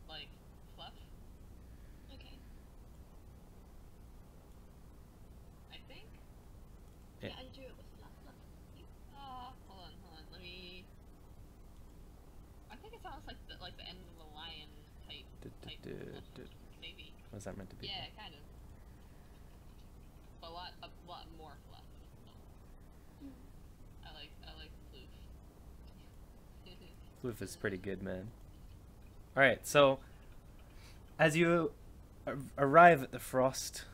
fluff. Okay. I think. Yeah. Yeah, I drew it with fluff. Hold on. Let me. I think it sounds like the end of the lion type. Maybe. What's that meant to be? Yeah, kind of. But a lot more fluff. I like floof. Floof is pretty good, man. All right, so as you arrive at the frost,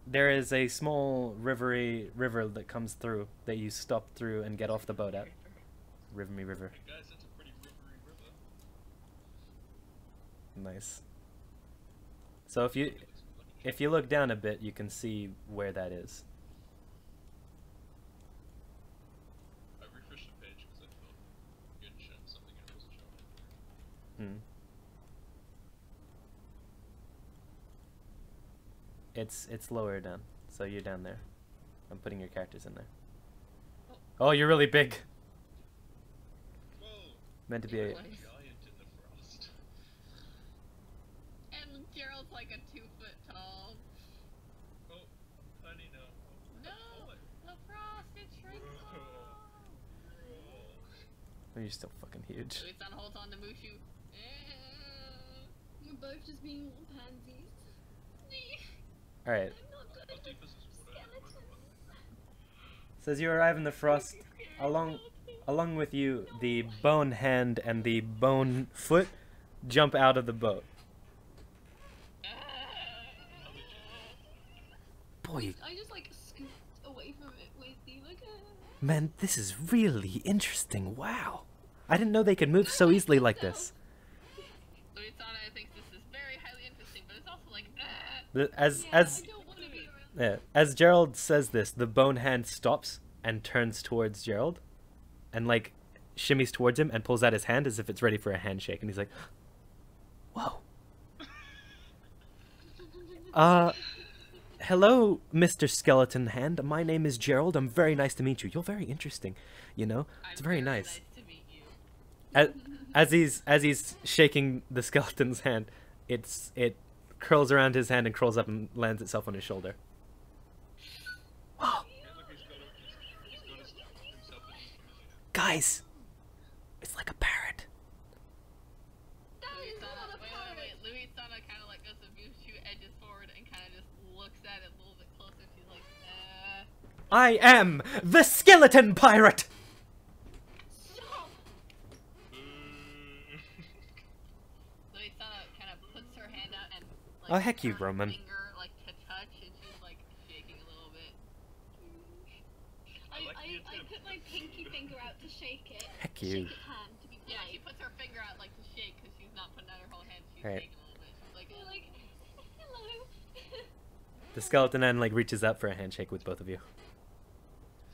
there is a small river that comes through that you stop through and get off the boat at. River. Hey guys, that's a pretty rivery river. Nice. So if you look down a bit, you can see where that is. I refreshed the page because I thought you had shown something and it wasn't showing. It's lower down, so you're down there. I'm putting your characters in there. Oh, you're really big. Whoa! Meant to be a. Giant in the frost. And Gerald's like a 2 foot tall. Oh, honey, no. No, the frosted shrinks off. Oh, you're still fucking huge. Luitsana holds on to Mushu. We're both just being little pansies. All right. I'm not good How at deep is this water? skeletons. So as you arrive in the frost, along with you, the bone hand and the bone foot jump out of the boat. Boy, I just like scoot away from it with you, like. man, this is really interesting. Wow. I didn't know they could move so easily like this. Luitsana thinks this is very highly interesting, but it's also like, As I don't want to be around. yeah, as Gerald says this, the bone hand stops and turns towards Gerald, and like shimmies towards him and pulls out his hand as if it's ready for a handshake, and he's like, "Whoa." Hello, Mr. Skeleton Hand. My name is Gerald. I'm very nice to meet you. You're very interesting, you know? It's I'm very nice. to meet you. As he's shaking the skeleton's hand, it curls around his hand and crawls up and lands itself on his shoulder. Wow. Hey, look, he's got himself a new familiar. Guys, it's like a parrot. That is not a parrot. Wait. Luitsana kind of like goes to Mushu, edges forward, and kind of just looks at it a little bit closer. She's like, I am the skeleton pirate. Stop. Luitsana kind of puts her hand out and like Oh, heck you, her Roman. finger like to touch, and she's like shaking a little bit. I like the I attempt. put my pinky finger out to shake it. Heck you. Shake its hand to be Yeah, she polite. puts her finger out like to shake because she's not putting out her whole hand. She's Right. shaking a little bit. She's like, You're like, hello. The skeleton hand like reaches up for a handshake with both of you.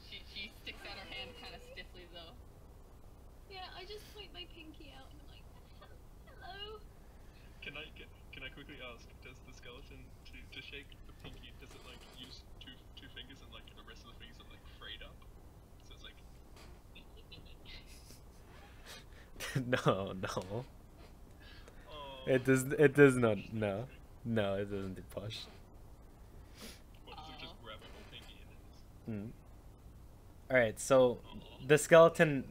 she sticks out her hand kind of stiffly though. Yeah, I just point my pinky out and I'm like, hello. Can I quickly ask, does the skeleton to shake the pinky, does it like use two fingers and like the rest of the fingers are like frayed up? So it's like No. oh, It does not. No, it doesn't do posh. what, does it just grab a whole pinky and then just All right, so the skeleton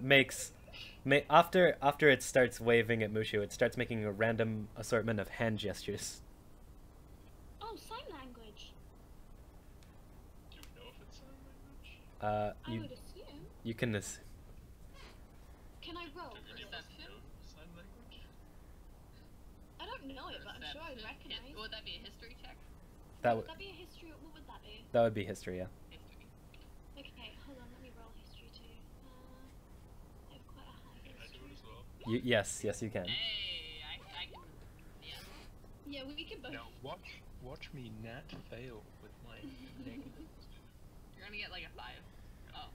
after it starts waving at Mushu, it starts making a random assortment of hand gestures. Oh, sign language. do you know if it's sign language? I would assume. You can Can I roll? Do any of us Perception? know sign language? I don't know it, but I'm sure I'd Perception. recognize. Would that be a history check? that Would would that be a history? What would that be? that would be history, yeah. History. Okay, hold on, let me roll history too. I have quite a high Can I do history. it as well? Yes, you can. Hey, I can. Yeah. Yeah, we could both. Now watch me nat fail with my negatives. You're gonna get like a 5. Oh.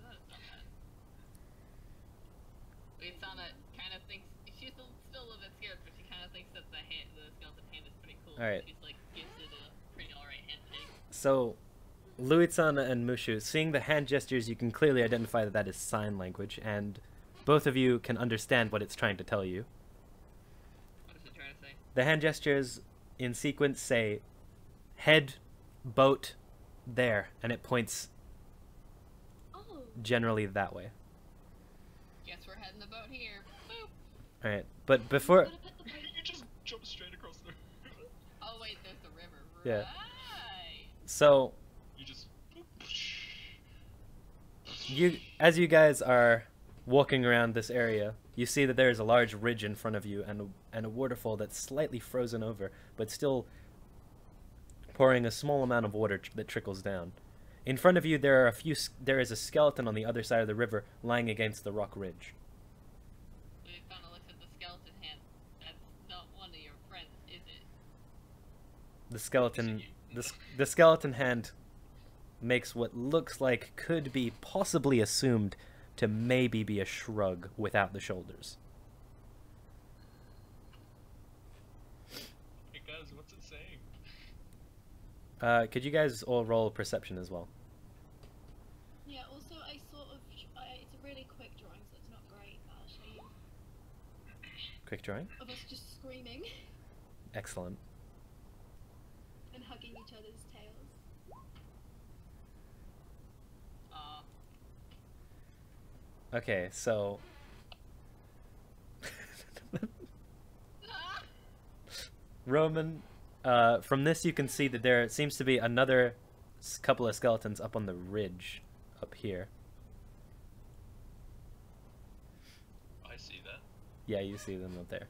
That's not bad. Luitsana kind of thinks she's still a little bit scared, but she kind of thinks that the skeleton hand is pretty cool. All right. She's like gives it a pretty alright handshake. So, Luitsana and Mushu, seeing the hand gestures, you can clearly identify that is sign language, and both of you can understand what it's trying to tell you. What is it trying to say? The hand gestures in sequence say head, boat, there, and it points Oh. generally that way. Guess we're heading the boat here. Boop. Alright, but before... Gotta put the boat. You just jump straight across the Oh wait, there's the river. Yeah. Right. So, you just as you guys are walking around this area, you see that there is a large ridge in front of you and a waterfall that's slightly frozen over, but still pouring a small amount of water that trickles down. In front of you, there is a skeleton on the other side of the river lying against the rock ridge. Luitsana looks at the skeleton hand. That's not one of your friends, is it? The skeleton hand makes what looks like could be possibly assumed to maybe be a shrug without the shoulders. Hey guys, what's it saying? Could you guys all roll perception as well? Yeah, also I sort of, it's a really quick drawing, so it's not great, but I'll show you. Quick drawing. Of us just screaming Excellent. and hugging each other's tails. Okay, so Roman, from this you can see that there seems to be another couple of skeletons up on the ridge up here. I see that. Yeah, you see them up there.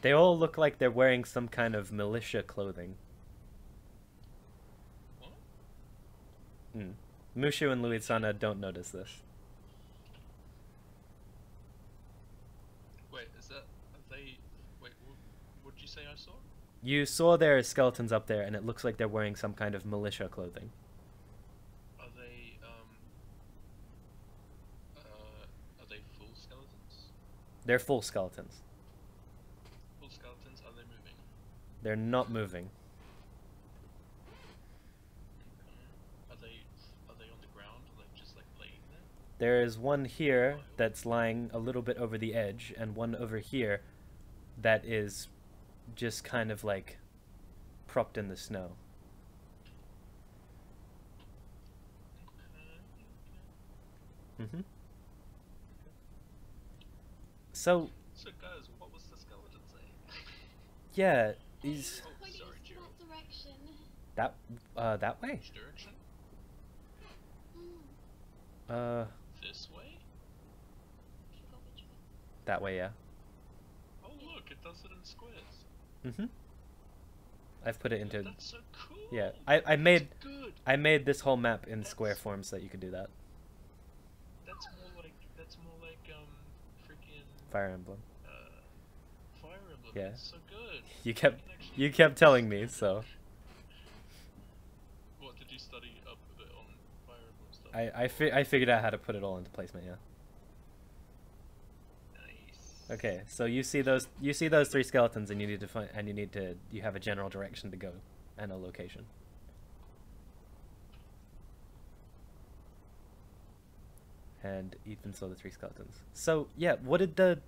They all look like they're wearing some kind of militia clothing. What? Mushu and Luitsana don't notice this. Wait, is that? Are they? Wait, what did you say I saw? You saw their skeletons up there, and it looks like they're wearing some kind of militia clothing. Are they full skeletons? They're full skeletons. Full skeletons, are they moving? They're not moving. Are they on the ground, like just like laying there? There is one here that's lying a little bit over the edge, and one over here that is just kind of like propped in the snow. Mm-hmm. So guys, what was the skeleton saying? yeah, he's Pointing sorry, us to Gerald. that direction. that way. Which direction? This way? Forgot which way. That way, yeah. Oh look, it does it in squares. Mm-hmm. I've put it into That's so cool. yeah. I made Good. I made this whole map in square form so that you could do that. That's more like freaking Fire Emblem. Fire Emblem. Yeah. It's so good. You can kept actually- telling me, so What, did you study up a bit on Fire Emblem stuff? I figured out how to put it all into placement, yeah. Nice. Okay, so you see those 3 skeletons, and you need to find, and you have a general direction to go and a location. And Ethan saw the 3 skeletons. So yeah, what did the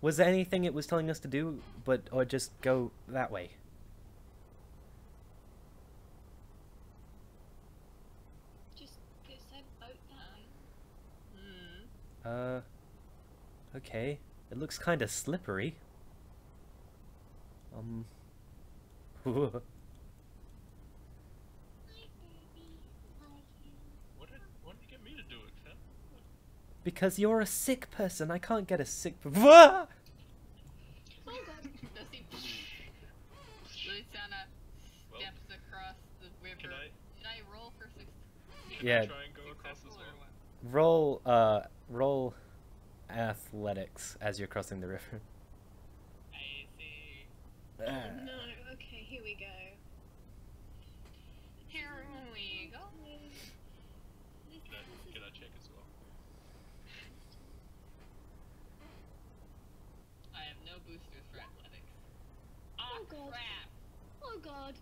was there anything it was telling us to do, or just go that way? Just said boat down. Okay. It looks kind of slippery. Hi, baby. Like you. What did you get me to do it, Ken? Because you're a sick person. I can't get a sick. Oh god. Does he? Luitsana Well, steps across the river. Can I Should I roll for six? Yeah. try and go across as successful or well? what? Roll athletics as you're crossing the river. I see. Oh no. Okay, here we go. Here we go. Can I check as well? I have no boosters for athletics. Oh, God. Crap! Oh god.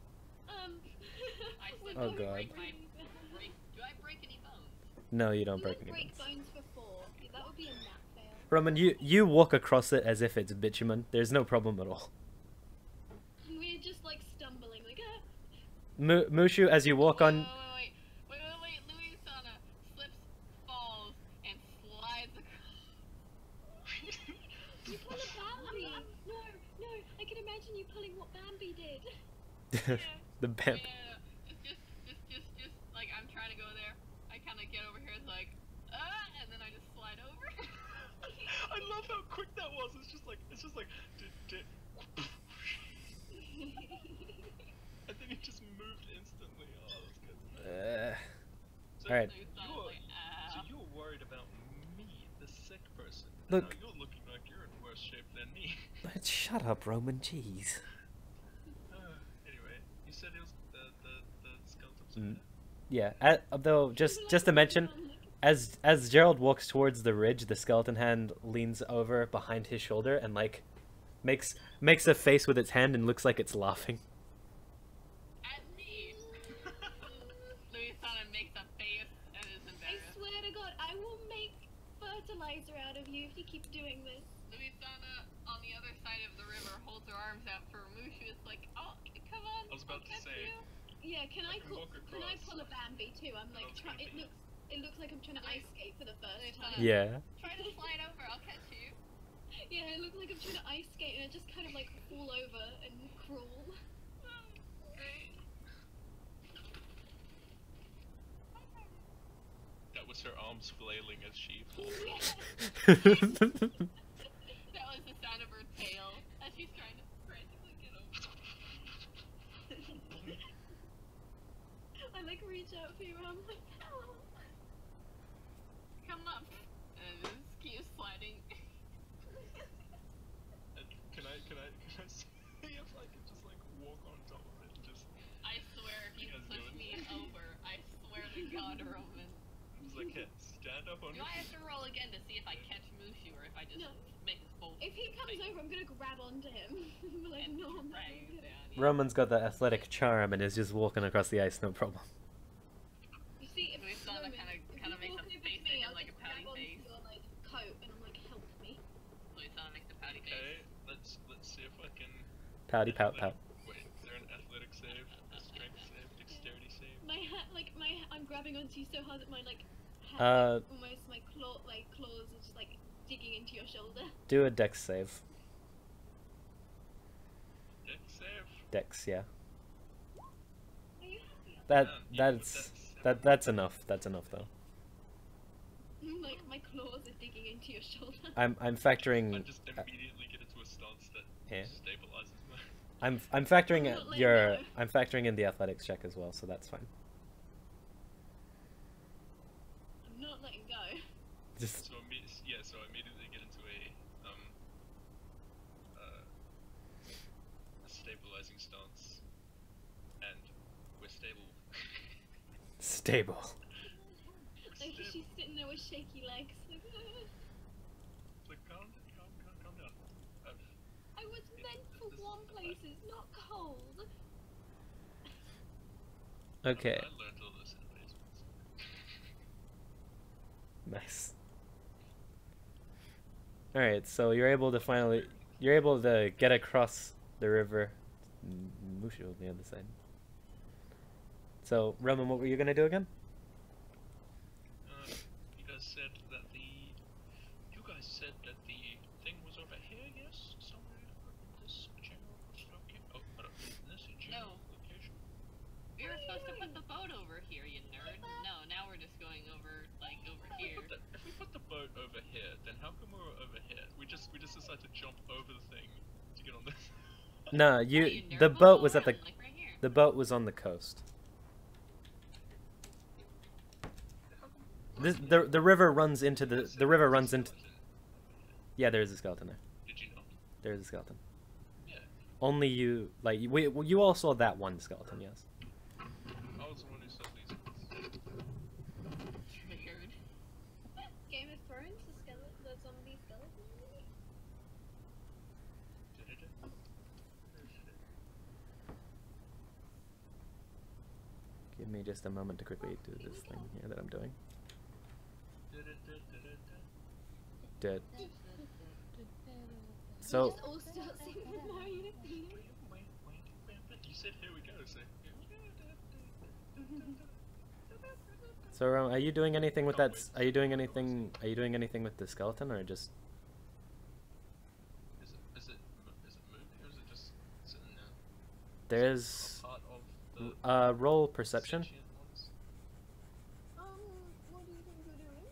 I we're said Oh, going God. break really my bad. break. Do I break any bones? No, you don't You break don't any break bones. bones for 4. That would be a nap fail. Roman, you walk across it as if it's bitumen. There's no problem at all. We're just like stumbling, like ah. Mushu, as you walk on. Wait. Luitsana slips, falls, and slides across. You pull a Bambi! No, I can imagine you pulling what Bambi did. The Bambi. Just like I'm trying to go there. I kind of get over here, it's like, and then I just slide over. I love how quick that was. It's just like and then it just moved instantly. Oh, that's good. So Alright. Luitsana's like, So you're worried about me, the sick person. Look. Now you're looking like you're in worse shape than me. Shut up, Roman. Jeez. Anyway, you said it was the skeletons. Mm. Yeah. Though, just to mention, as Gerald walks towards the ridge, the skeleton hand leans over behind his shoulder and like makes a face with its hand and looks like it's laughing. at me. Luitsana makes a face and is I embarrassed. swear to god, I will make fertilizer out of you if you keep doing this. Luitsana, on the other side of the river, holds her arms out for Mushu. It's like, oh, come on. I was about I'll to catch say. you. Yeah, can I can walk pull across. a Bambi too? I'm like Sounds it creepy. looks like I'm trying to ice skate for the first time. Yeah. Try to slide over. I'll catch you. Yeah, it looks like I'm trying to ice skate and I just kind of like fall over and crawl. Great. That was her arms flailing as she falls. That was the sound of her tail as she's trying to frantically get over. I like reach out for you and I'm like, oh. Come up. And it just keeps sliding. And can I see God, Roman. It's like, yeah, stand up on Do I have to roll again to see if I catch Mushu or if I just No. make this bolt? If he comes over, I'm gonna grab onto him. Like, and no, I'm not drag gonna him do it. down, yeah. Roman's got the athletic charm and is just walking across the ice, no problem. You see, if Luitsana Roman, kinda if makes you a walk over face to me, at him I'll like a just pouty grab onto face. your, like, coat, and I'm like, help me. Luitsana makes a pouty Okay, face. let's see if I can. Pouty pout pout. Wait, is there an athletic save, a strength save, dexterity save? I'm grabbing onto you so hard that my, like, almost my claws are just, like, digging into your shoulder. Do a dex save. Dex save. Dex, yeah. Are you happy? That's enough. That's enough though. Like, my claws are digging into your shoulder. I'm factoring. I just immediately get into a stance that Yeah. stabilizes me. I'm factoring I'm not letting your. go. I'm factoring in the athletics check as well, so that's fine. I'm not letting go. Just So so I immediately get into a stabilizing stance, and we're stable. stable. Like, she's sitting there with shaky legs. Like, Like, calm down. I was meant for warm places, not cold. Okay. I learned all this in basements. Nice. All right, so you're able to get across the river. Mushu on the other side. So, Roman, what were you gonna do again? You guys said that the thing was over here, yes? Somewhere in this general location? Oh, hold up. In this general location? We were supposed to put the boat over here, you nerd. No, now we're just going over, like, over here. If we put the boat over here, then how come we're over here? We just decided to jump over the thing to get on this. No, You nerd, the we'll boat go was at the around, like right here. the boat was on the coast. The river runs into the river runs into. Yeah, there is a skeleton there. Did you not? There is a skeleton. Yeah. Only you, like, you all saw that one skeleton, yes. I was the one who saw these. Triggered. Game of Thrones, the zombie skeleton movie? Did it? Give me just a moment to quickly do this thing here that I'm doing. Dead. So, Just all start singing the Mario theme. You said here we go, so. so are you doing anything with that? Are you doing anything? Are you doing anything with the skeleton, or just? Is it moving, or is it just sitting there? There's Part of the roll perception. sentient ones? What do you think you're doing?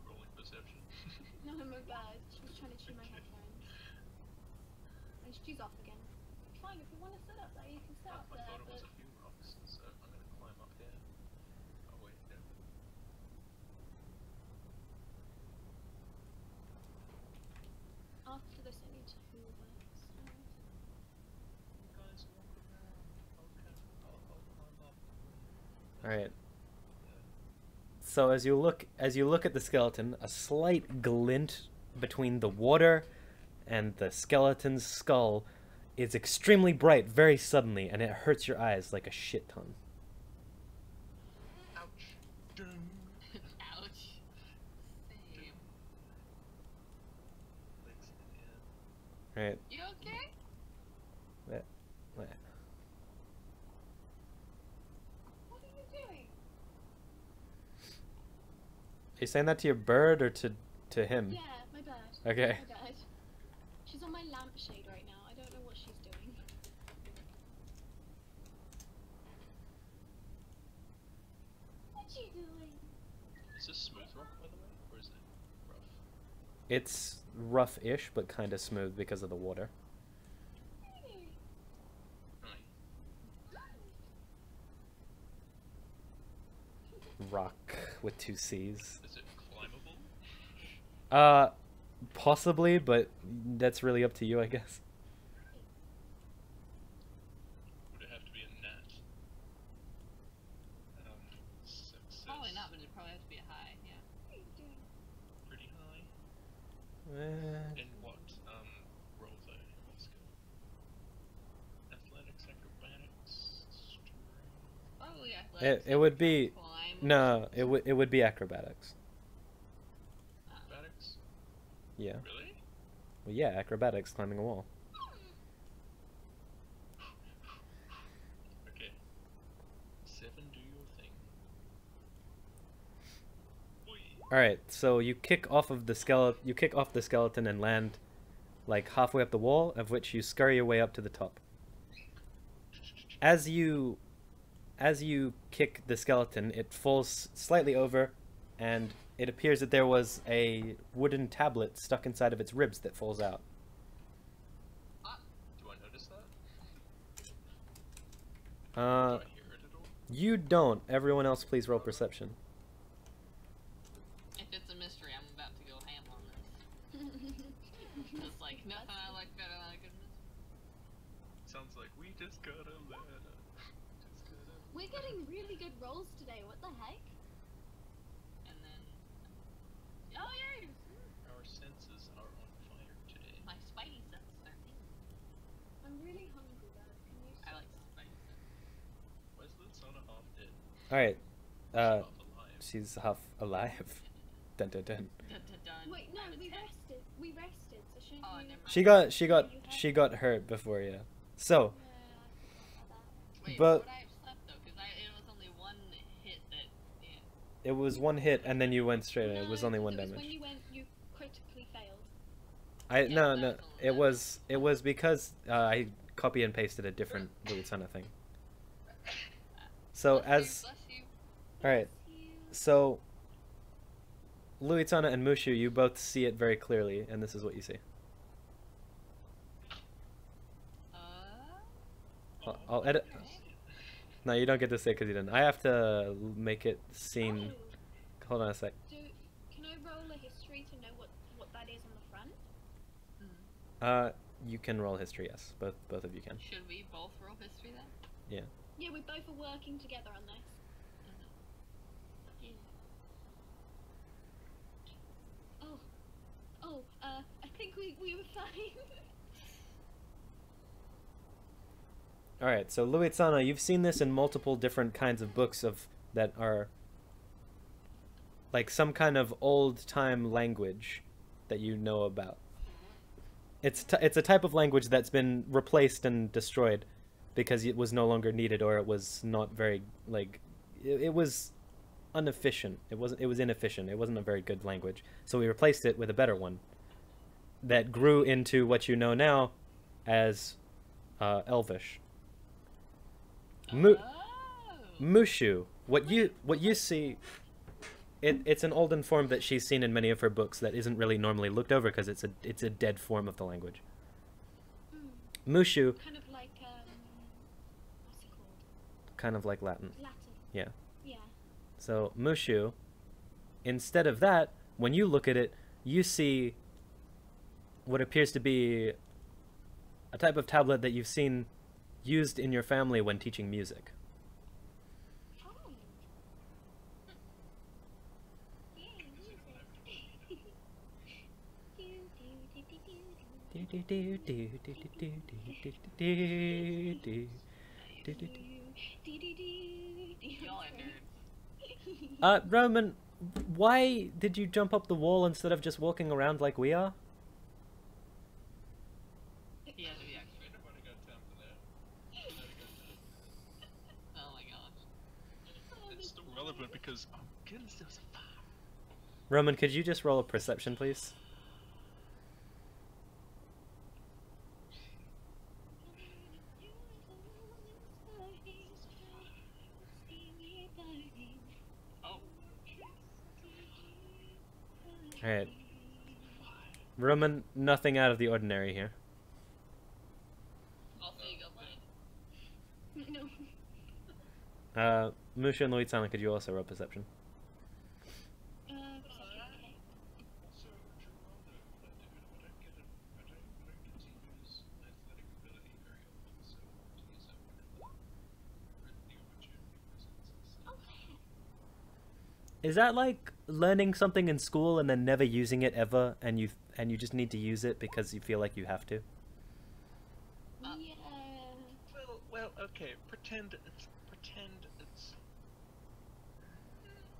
Rolling perception. No, I'm a bad. She was trying to chew my headphones. And she's off again. Fine, if you want to set up there, you can set up I there, thought it was but... a few rocks, so I'm gonna climb up here. Oh wait, no. After this, I need to hoover. You guys walk around. Okay, I'll climb up. All right. So as you look at the skeleton, a slight glint between the water and the skeleton's skull is extremely bright very suddenly, and it hurts your eyes like a shit ton. Ouch. Dun. Ouch. Same. Legs in the air. Right. You okay? What? What are you doing? Are you saying that to your bird or to him? Yeah, my bad. Okay. My bad. She's on my lampshade right now. I don't know what she's doing. What you doing? Is this smooth rock, by the way, or is it rough? It's rough-ish, but kind of smooth because of the water. Rock with 2 C's. Is it climbable? Possibly, but that's really up to you, I guess. Would it have to be a gnat? It would be Climb. no. It would be acrobatics. Acrobatics? Yeah. Really? Well, yeah, acrobatics, climbing a wall. Okay. 7, do your thing. Oi. All right. So you kick off of the skeleton. You kick off the skeleton and land like halfway up the wall, of which you scurry your way up to the top. As you kick the skeleton, it falls slightly over, and it appears that there was a wooden tablet stuck inside of its ribs that falls out. Do I notice that? Uh, Do I hear it at all? you don't. Everyone else, please roll perception. If it's a mystery, I'm about to go ham on this. Just like nothing I like better than a good mystery. Sounds like we just got a letter. We're getting really good rolls today. What the heck? And then, oh yay! Our senses are on fire today. My spidey senses are tingling. I'm really hungry though. Can you? I like spidey senses. Why is Luitsana half dead? All right. Half alive. She's half alive. Dun dun dun. Dun, dun, dun. Wait, no, I was we dead. rested. We rested. So shouldn't Oh, we? never mind. She got hurt before, yeah. So, Yeah, I forgot about that. Wait, but- would I have slept though? Because it was only one hit that. Yeah. it was one hit and then you went straight in. It No, was only one it was damage. when you went, you critically failed. Yeah, No, that no. was only It that. was because I copy and pasted a different Luitsana thing. So Bless you. all right. So Luitsana and Mushu, you both see it very clearly, and this is what you see. I'll edit. No, you don't get to say because you didn't. I have to make it seem. Oh, Hold on a sec. can I roll a history to know what that is on the front? You can roll history, yes. Both of you can. Should we both roll history then? Yeah. Yeah, we both are working together on this. I think we were fine. All right. So Luitsana, you've seen this in multiple different kinds of books that are like some kind of old time language that you know about. It's a type of language that's been replaced and destroyed because it was no longer needed, or it was not very like it was inefficient. It was inefficient. It wasn't a very good language. So we replaced it with a better one that grew into what you know now as Elvish. Mushu. What you see, it's an olden form that she's seen in many of her books that isn't really normally looked over because it's a dead form of the language. Mushu, Kind of like what's it called? kind of like Latin. Latin. Yeah. Yeah. So Mushu, instead of that, when you look at it, you see what appears to be a type of tablet that you've seen used in your family when teaching music. Oh. Yay, Y'all are nerds. Roman, why did you jump up the wall instead of just walking around like we are? He had to be extra. Nobody got time for that. Oh my gosh. It's still relevant because, oh goodness, there was a fire. Roman, could you just roll a perception, please? Oh. Alright. Roman, nothing out of the ordinary here. I'll see you go blind. No. Mushu and Luitsana, could you also roll perception? Perception, okay. Also, Geronda, I don't get to use athletic ability very often, so to use that one the opportunity presents itself. Okay. Is that like learning something in school and then never using it ever, and you just need to use it because you feel like you have to? Yeah. Well, okay. Pretend it's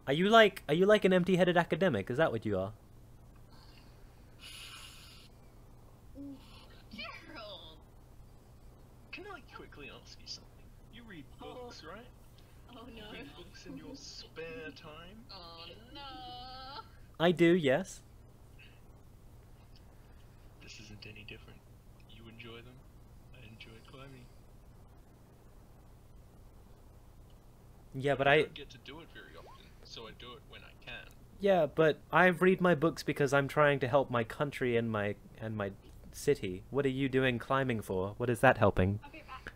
Are you like an empty-headed academic? Is that what you are? Gerald! Can I quickly ask you something? You read books, right? Oh You no. read books in your spare time? Oh no. I do, yes. This isn't any different. You enjoy them. I enjoy climbing. Yeah, but I I... don't get to do it very often, so I do it when I can. Yeah, but I read my books because I'm trying to help my country and my city. What are you doing climbing for? What is that helping? I'll be back.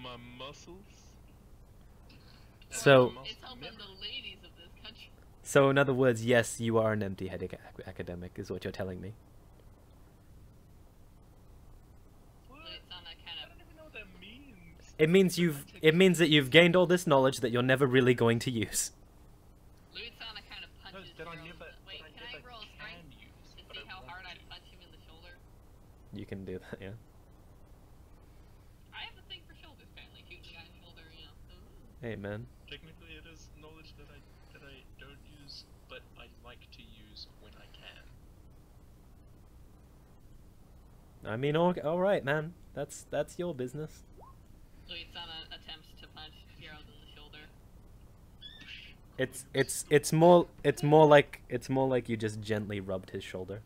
My muscles. So- It's helping the ladies of this country. So in other words, yes, you are an empty-headed academic, is what you're telling me. What? Luitsana kind I of. don't even know what that means. It means that you've gained all this knowledge that you're never really going to use. Luitsana kind of No, punches that I Gerald. never, Wait, that I can I never roll a strength can use, to but see I how want hard I to. punch him in the shoulder? You can do that, yeah. I have a thing for shoulders, apparently. Shooting a guy in the shoulder, you know. Ooh. Hey, man. Technically, it is knowledge that I don't use, but I like to use when I can. I mean, all right, man. That's your business. Luitsana attempts to punch Gerald in the shoulder. It's more like you just gently rubbed his shoulder.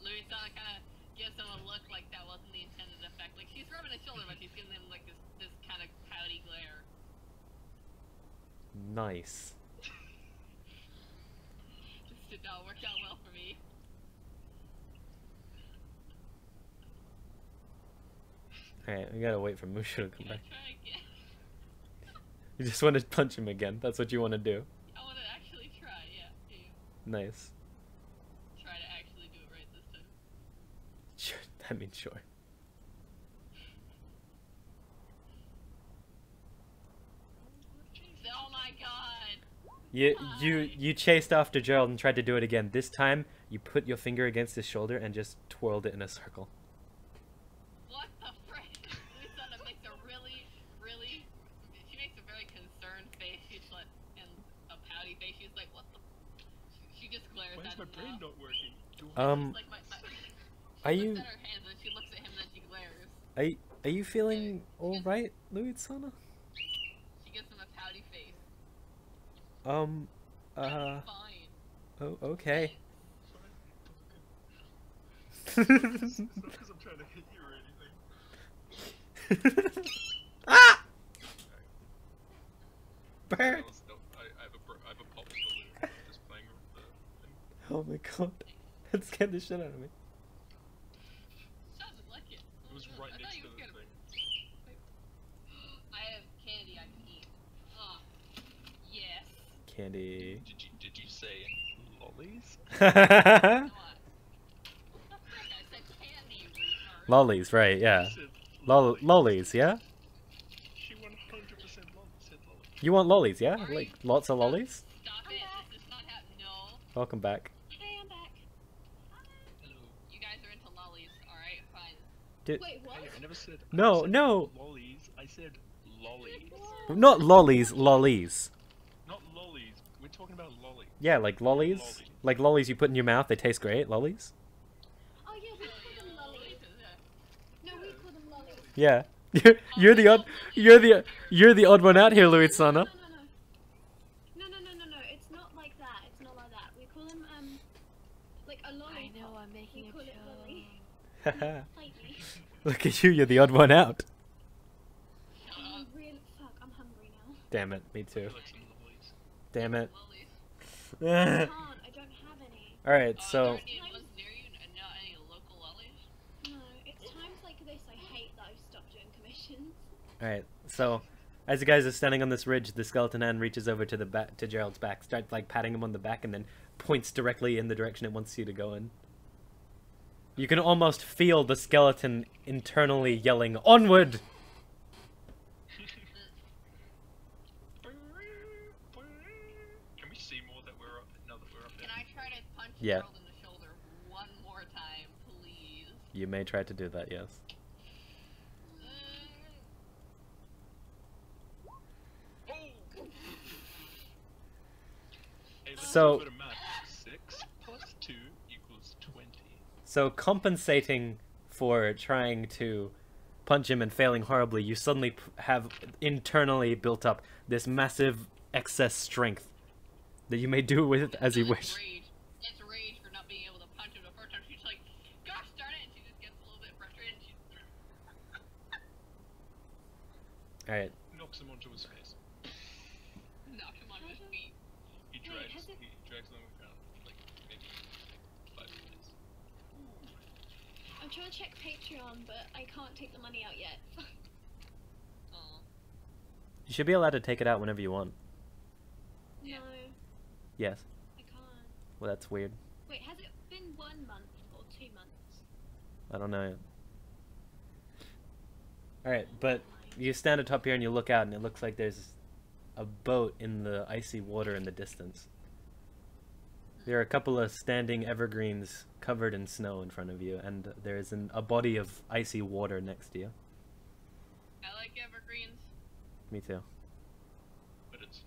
Luitsana kind of gives him a look like that wasn't the intended effect. Like, she's rubbing his shoulder, but she's giving him, like, this kind of pouty glare. Nice. This did not work out well for me. Alright, we gotta wait for Mushu to come Can I back. try again? You just want to punch him again. That's what you want to do. I want to actually try, yeah. Nice. Try to actually do it right this time. Sure. I mean, sure. Oh my god! You chased after Gerald and tried to do it again. This time, you put your finger against his shoulder and just twirled it in a circle. What the frick? Luitsana makes a really, really... She makes a very concerned face. She's like, and a pouty face. She's like, what the... She just glares Why is at my him brain now. not working? Like Are she you looks at her hands and she looks at him and then she glares. are you feeling all right, Luitsana? She gives him a pouty face. Fine. Oh, okay. It's not because I'm trying to hit you or anything. Ah! Bird! I have a pop balloon. I'm just playing with the thing. Oh my god. That scared the shit out of me. Sounds like it. It was right next to the thing. I have candy I can eat. Yes. Candy. Did you say lollies? What the frick? I said candy, retard. Lollies, right, yeah. You said Lollies, yeah? She 100% said lollies. You want lollies, yeah? Are Like, you- lots of lollies? Stop I'm it. back. This is not happening. No. Welcome back. Hey, I'm back. Hello. You guys are into lollies. Alright, fine. Wait, what? Hey, I never said. No, I said no. Lollies. I said lollies. Not lollies, lollies. Not lollies. We're talking about lollies. Yeah, like lollies. Lollies. Like lollies you put in your mouth, they taste great. Lollies? Oh yeah, we call them lollies. No, we call them lollies. Yeah. You're the odd one out here, Luitsana. No. It's not like that. It's not like that. We call them like a lolly. I know, I'm making We a call it joke. lolly. Slightly. Look at you, you're the odd one out. I'm really I'm hungry now. Damn it, me I too. feel like some lollies. Damn it. Lollies. I can't. I don't have any. Alright, Are so there any ones near you and not any local lollies? No, it's times like this I hate that I've stopped doing commissions. alright, so as you guys are standing on this ridge, the skeleton hand reaches over to the back to Gerald's back, starts like patting him on the back, and then points directly in the direction it wants you to go in. You can almost feel the skeleton internally yelling, "Onward!" Can we see more that we're up? Now that we're up Can there? I try to punch Yeah. Gerald in the shoulder one more time, please? You may try to do that, yes. Oh! So, For the math, 6 plus 2 equals 20. so compensating for trying to punch him and failing horribly, you suddenly have internally built up this massive excess strength that you may do with it as you wish. It's rage for not being able to punch him the first time. She's like, gosh darn it, and she just gets a little bit frustrated. And she Alright. Knocks him onto his face. knocks him on his feet. He drags him on the ground for like maybe 5 minutes. I'm trying to check Patreon, but I can't take the money out yet. Aw. You should be allowed to take it out whenever you want. Yeah. No, Yes. I can't. Well, that's weird. Wait, has it been 1 month or 2 months? I don't know. Alright, but you stand atop here and you look out and it looks like there's a boat in the icy water in the distance. There are a couple of standing evergreens covered in snow in front of you, and there's a body of icy water next to you. I like evergreens. Me too. But it's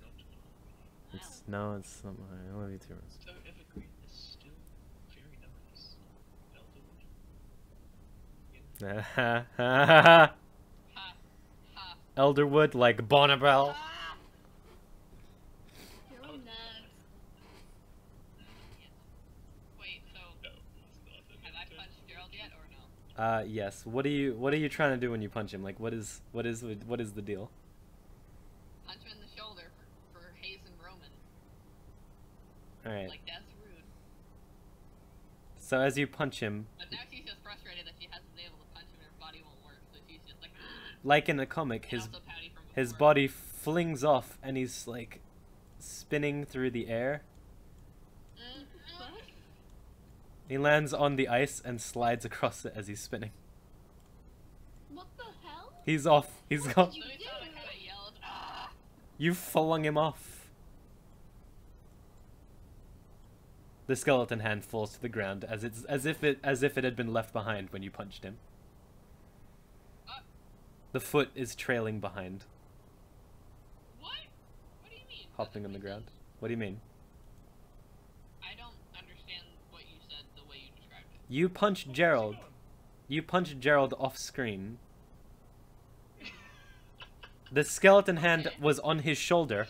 not. It's not mine. I love you too, Rose. So evergreen is still very nice. Elderwood. Ha ha ha. Ha. Ha. Elderwood like Bonnabelle. Ah! You're all nerds. Wait, so No, it's not. have I punched Gerald yet or no? Yes. What are you trying to do when you punch him? Like, what is the deal? Punch him in the shoulder for Hayes and Roman. Alright. Like, that's rude. So as you punch him, But now she's just frustrated that she hasn't been able to punch him and her body won't work, so she's just like, like in the comic, and his also pouty from his before. body flings off and he's like spinning through the air. What? He lands on the ice and slides across it as he's spinning. What the hell? He's off. He's gone. You Luitsana do? kind of yelled, ah! You flung him off. The skeleton hand falls to the ground as if it had been left behind when you punched him. The foot is trailing behind, What? What do you mean? hopping on the ground. What do you mean? I don't understand what you said the way you described it. You punched Gerald. You punched Gerald off screen. The skeleton hand was on his shoulder.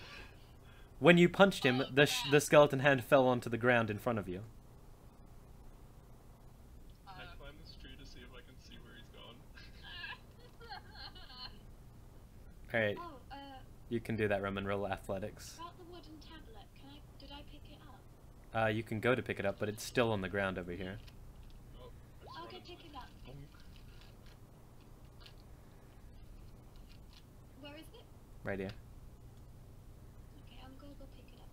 When you punched him, the skeleton hand fell onto the ground in front of you. I'd climb this tree to see if I can see where he's gone. Alright, Oh, you can do that, Roman. Roll athletics. about the wooden tablet. Did I pick it up? You can go to pick it up, but it's still on the ground over here. Oh, I just I'll go wanted pick to- it up. Bonk. Where is it? Right here. Okay, I'm gonna go pick it up.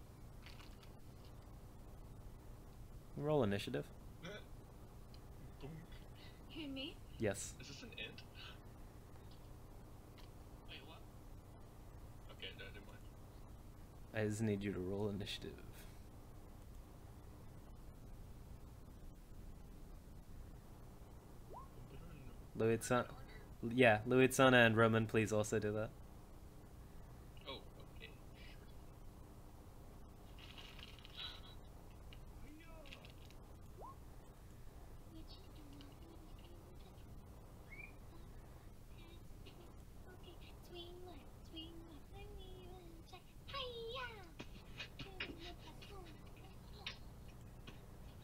Roll initiative. Bonk. Who, me? Yes. Is this an ant? Wait, what? Okay, no, never mind. I just need you to roll initiative. Luitsana. Yeah, Luitsana and Roman, please also do that. Oh, okay, sure.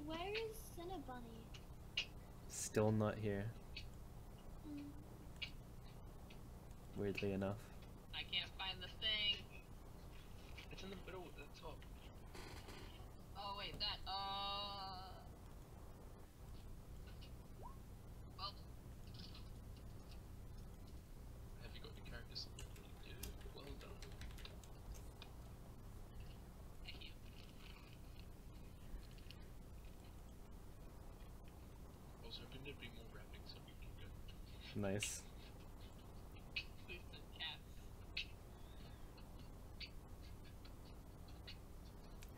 Where is Cinnabani? Still not here, weirdly enough. I can't find the thing. It's in the middle at the top. Oh, wait, that, well, Have you got the characters? You do. Well done. thank you. I was hoping there'd be more rapping so we can go. Nice. Boots and cats.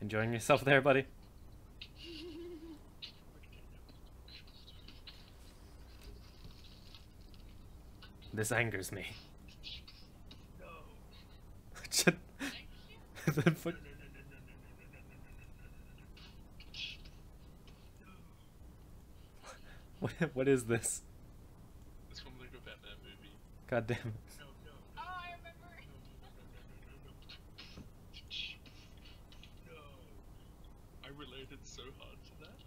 Enjoying yourself there, buddy? This angers me. No. Shit. The fuck- What is this? It's from like a Batman movie. God damn it. No, no, Oh, I remember. no. I related so hard to that.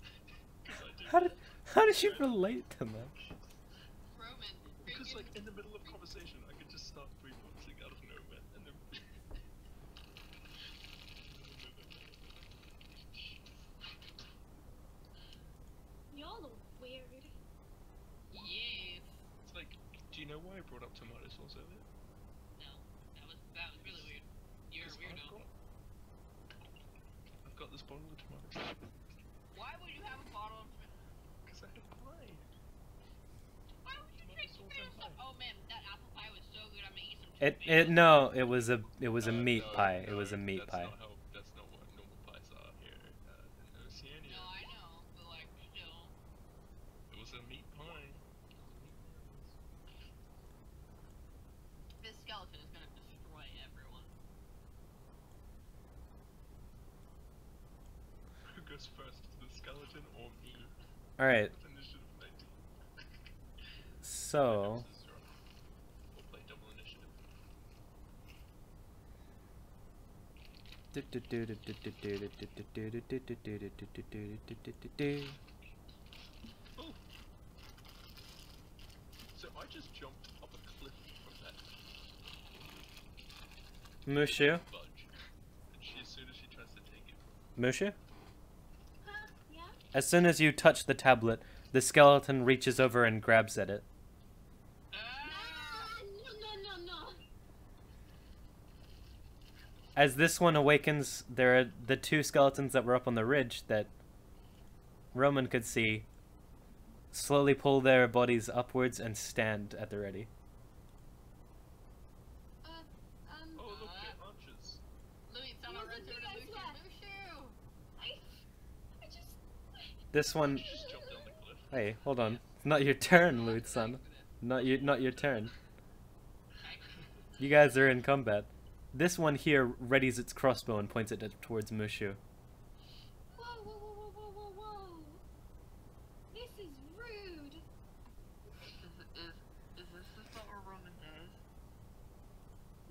'Cause I do How that. did you relate to that? Roman. Because freaking- like in the middle of conversation, I could just start freelancing out of nowhere, and then. Y'all are weird. Yes. It's like, do you know why I brought up tomato sauce earlier? No, that was really weird. You're a 'Cause weirdo. I've got this bottle of tomato sauce. Why would you have a bottle of? Because I had pie. Why would you drink tomato sauce? Oh man, that apple pie was so good. I'm gonna eat some. No, it was a meat No, pie. It no, was a meat pie. That's not what normal pies are here in Oceania. No, I know, but like still. It was a meat pie. This skeleton is gonna destroy everyone. Who goes first, the skeleton or me? All right. With initiative 19. So, We'll play double initiative. Oh! So I just jumped up a cliff from that Mushu, budge. And as soon as she tries to take it. Mushu. Huh? Yeah? As soon as you touch the tablet, the skeleton reaches over and grabs at it. No. As this one awakens, there are the two skeletons that were up on the ridge that Roman could see slowly pull their bodies upwards and stand at the ready. Oh, look, they're archers. Luitsana Wasn't runs you over to guys Mushu. left? Mushu. I just. This one, Just jumped down the cliff. hey, hold on. It's not your turn, Luitsana. Not your turn. You guys are in combat. This one here readies its crossbow and points it towards Mushu. Whoa. This is rude. Is this what Roman does?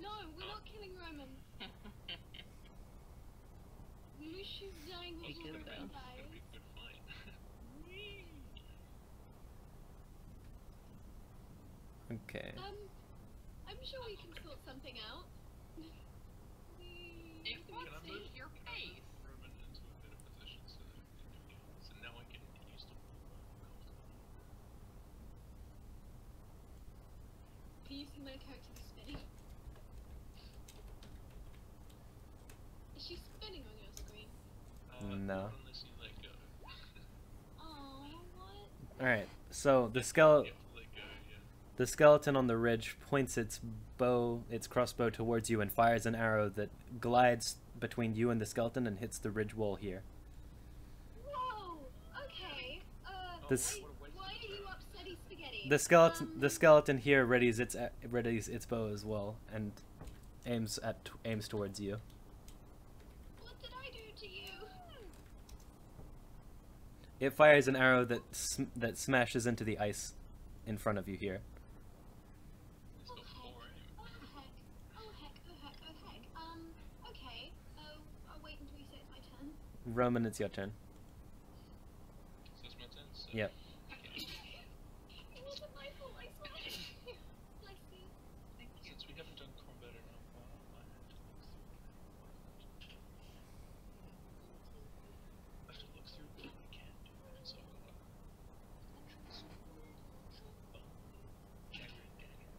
No, we're not killing Roman. Mushu's dying Hey, before good he round. It's gonna dies. be a good fight. Okay. I'm sure we can sort something out. It Can I wants to move eat your face. Roman into a better position so that we can do it? So now I can use the Can you see my character spinning? Is she spinning on your screen? No. Not unless you let go. Oh, what? All right. So the You have to let go, yeah. the skeleton on the ridge points its crossbow towards you and fires an arrow that glides between you and the skeleton and hits the ridge wall here. Whoa! Okay. This- Why are you upsetty spaghetti? The skeleton here readies its bow as well and aims towards you. What did I do to you? It fires an arrow that smashes into the ice in front of you here. It's got four aim. Oh heck. Okay. I'll wait until you say it's my turn. Roman, it's your turn. So it's my turn. So Yep. It wasn't my fault, I swear. Bless you. Since we haven't done combat in a while, I have to look through what we can do. So I'm gonna Jagger and dagger.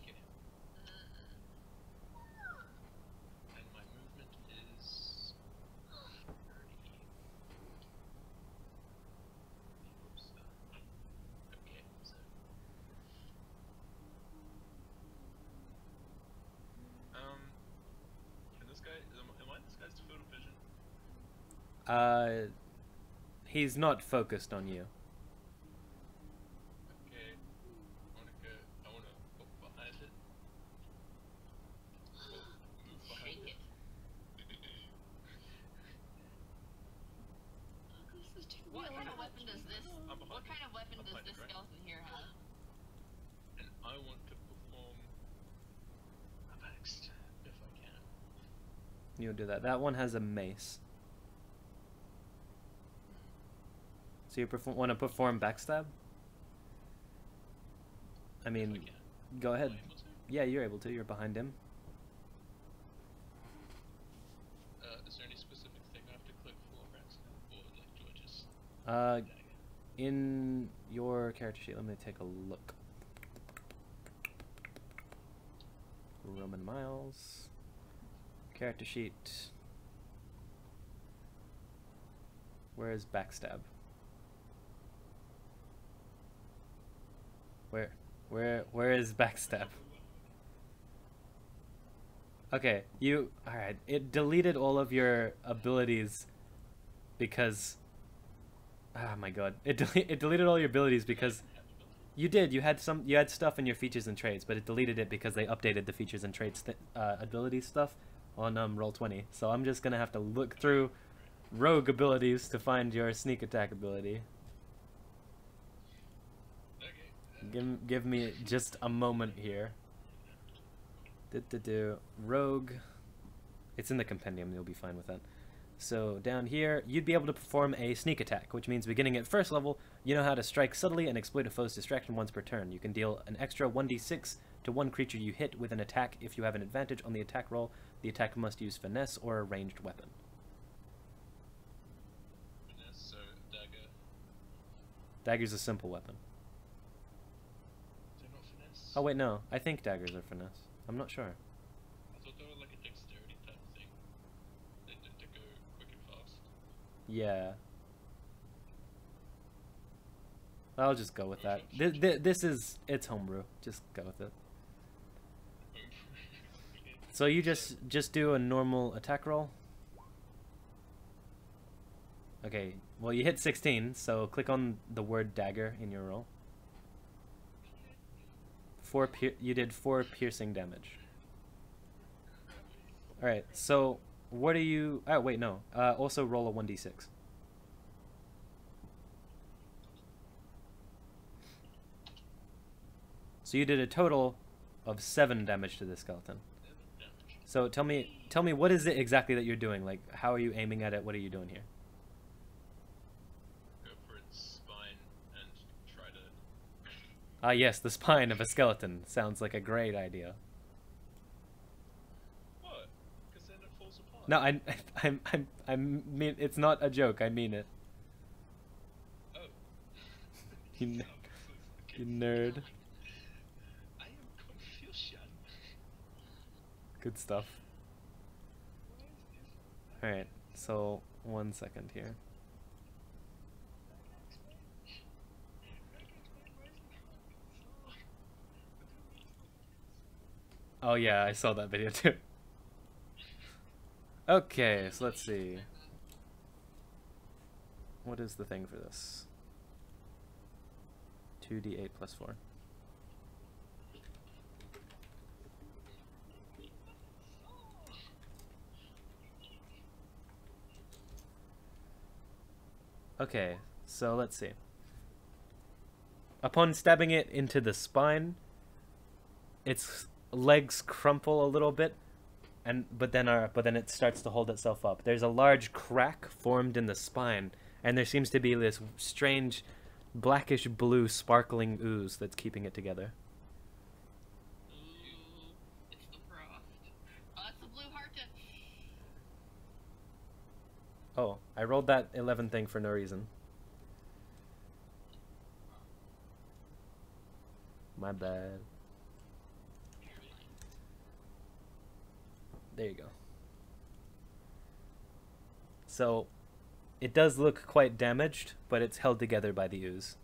Get him. And my movement is 30. Oops. Okay, so. Can this guy, am I this guy's field of vision? He's not focused on you. Okay. I wanna walk behind it. Move behind Shake it. it. does this? I'm behind What it. kind of weapon I'm does behind this it, right? skeleton here have? And I want to perform a backstab if I can. You'll do that. That one has a mace. So you want to perform backstab? I mean, If I can. go ahead. Am I able to? Yeah, you're able to. You're behind him. Is there any specific thing I have to click for backstab, or like do I just? Dagger? In your character sheet, let me take a look. Roman Miles. Character sheet. Where is backstab? Where is backstab? Okay, alright, it deleted all of your abilities because, oh my god, it deleted all your abilities because you had stuff in your features and traits, but it deleted it because they updated the features and traits ability stuff on Roll20. So I'm just gonna have to look through rogue abilities to find your sneak attack ability. Okay. Give me just a moment here. Rogue. It's in the compendium, you'll be fine with that. So down here, you'd be able to perform a sneak attack, which means beginning at first level, you know how to strike subtly and exploit a foe's distraction once per turn. You can deal an extra 1d6 to one creature you hit with an attack if you have an advantage on the attack roll. The attack must use finesse or a ranged weapon. Finesse, so dagger. Dagger's a simple weapon. They're not finesse. Oh wait, no. I think daggers are finesse. I'm not sure. I thought they were like a dexterity type thing. They go quick and fast. Yeah. I'll just go with that. It's homebrew. Just go with it. So you just do a normal attack roll. Okay, well you hit 16, so click on the word dagger in your roll. You did 4 piercing damage. Alright, so what are you... Oh, wait, no. Also roll a 1d6. So you did a total of 7 damage to this skeleton. So tell me what is it exactly that you're doing? Like, how are you aiming at it? What are you doing here? Go for its spine and try to... Ah, yes, the spine of a skeleton. Sounds like a great idea. What? Because then it falls apart. No, I mean, it's not a joke. I mean it. Oh. You nerd. I am Confucian. Good stuff. Alright, so 1 second here. Oh yeah, I saw that video too. Okay, so let's see. What is the thing for this? 2d8 plus 4. Okay, so let's see. Upon stabbing it into the spine, its legs crumple a little bit, but then it starts to hold itself up. There's a large crack formed in the spine, and there seems to be this strange blackish blue sparkling ooze that's keeping it together. Ooh, it's the frost. Oh, that's the blue heart to... Oh, I rolled that 11 thing for no reason. My bad. There you go. So, it does look quite damaged, but it's held together by the ooze.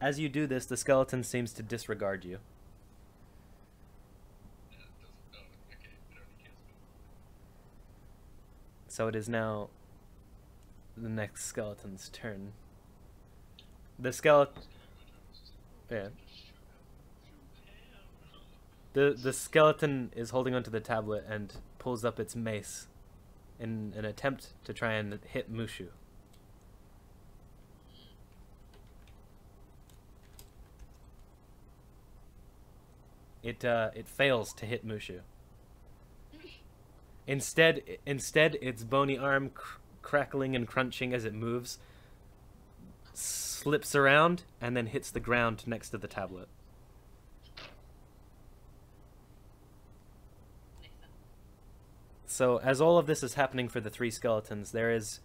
As you do this, the skeleton seems to disregard you. So it is now the next skeleton's turn. The skeleton... Yeah. The skeleton is holding onto the tablet and pulls up its mace in an attempt to try and hit Mushu. it fails to hit Mushu. Instead, its bony arm, crackling and crunching as it moves, slips around and then hits the ground next to the tablet. So as all of this is happening for the three skeletons, there is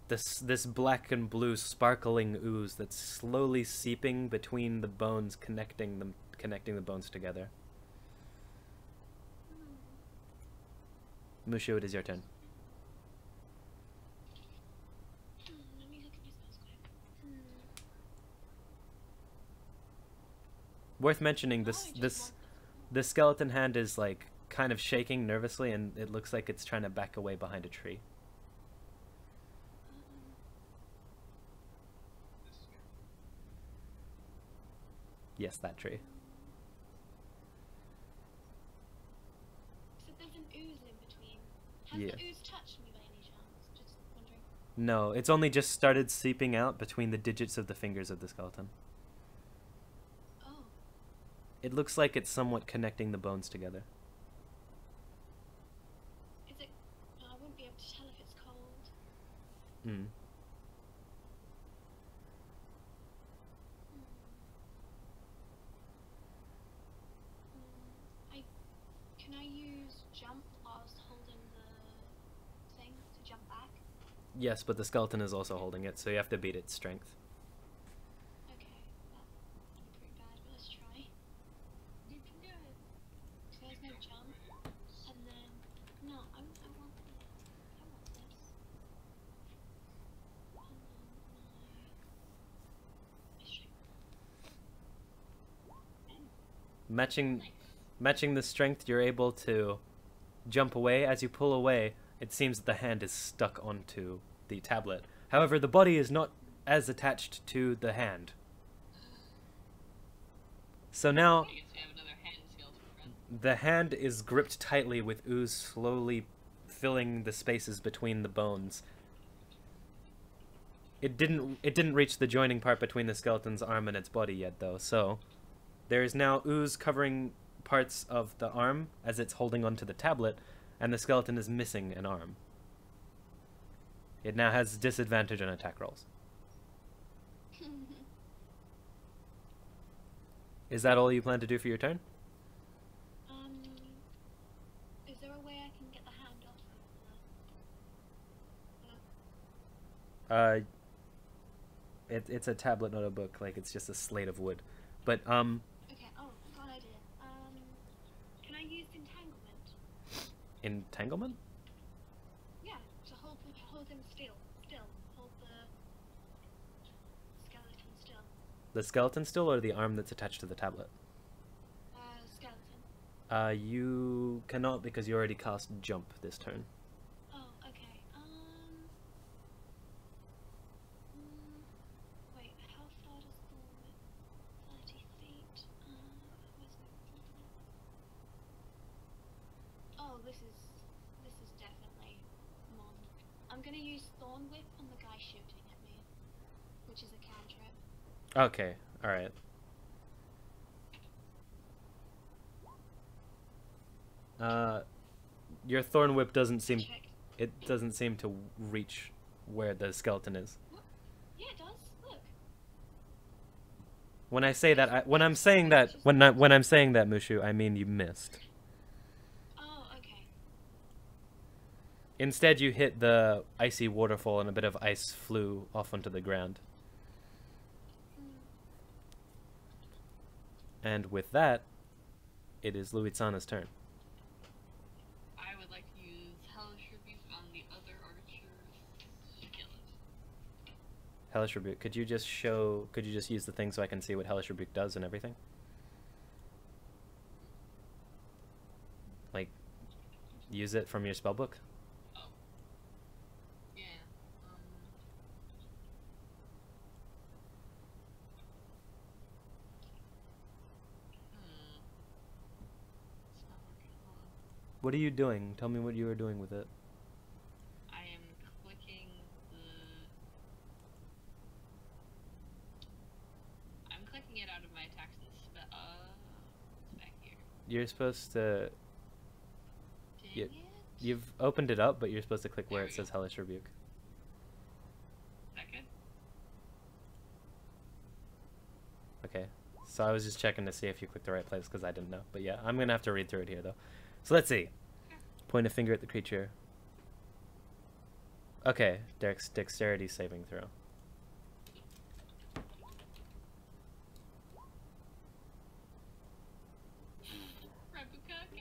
this black and blue sparkling ooze that's slowly seeping between the bones, connecting the bones together. Mushu, it is your turn. Let me look at my spells quick. Worth mentioning, this skeleton hand is like kind of shaking nervously, and it looks like it's trying to back away behind a tree. Yes, that tree. So there's an ooze in between. Has Yeah. the ooze touched me by any chance? Just wondering. No, it's only just started seeping out between the digits of the fingers of the skeleton. Oh. It looks like it's somewhat connecting the bones together. Is it... I wouldn't be able to tell if it's cold. Mm. Can I use jump whilst holding the thing to jump back? Yes, but the skeleton is also holding it, so you have to beat its strength. Okay, that'd be pretty bad, but let's try. You can do it. So there's no jump, and then no, I want this. And then my strength. Matching the strength, you're able to jump away. As you pull away, it seems that the hand is stuck onto the tablet. However, the body is not as attached to the hand. So now, I guess we have another hand skeleton friend. the hand is gripped tightly with ooze slowly filling the spaces between the bones. It didn't reach the joining part between the skeleton's arm and its body yet, though, so there is now ooze covering parts of the arm as it's holding onto the tablet, and the skeleton is missing an arm. It now has disadvantage on attack rolls. Is that all you plan to do for your turn? Is there a way I can get the hand off of the... It's a tablet, not a book. Like, it's just a slate of wood. But, Okay, oh, got an idea. Can I use entanglement? entanglement? Yeah, to hold him still. Hold the skeleton still. The skeleton still, or the arm that's attached to the tablet? Skeleton. You cannot, because you already cast jump this turn. Oh, okay. Wait, how far does the 30 feet? Where's my... Oh, this is definitely Mon. I'm gonna use Thorn Whip on the guy shooting at me, which is a cantrip. Okay, alright. Your thorn whip doesn't seem... Check. It doesn't seem to reach where the skeleton is. What? Yeah, it does. Look. When I say that, when I'm saying that, Mushu, I mean you missed. Oh, okay. Instead, you hit the icy waterfall, and a bit of ice flew off onto the ground. And with that, it is Luitsana's turn. I would like to use Hellish Rebuke on the other archer's skeleton. Hellish Rebuke. Could you just use the thing so I can see what Hellish Rebuke does and everything? Like, use it from your spellbook? Oh. Yeah. It's not working. Hold on. What are you doing? Tell me what you are doing with it. I am clicking I'm clicking it out of my attacks and spec. You're supposed to. Dang Yeah. it. You've opened it up, but you're supposed to click where There it we says go. Hellish Rebuke. Second. Okay. So I was just checking to see if you clicked the right place because I didn't know. But yeah, I'm gonna have to read through it here though. So let's see. Point a finger at the creature. Okay, dexterity saving throw. Rabukake.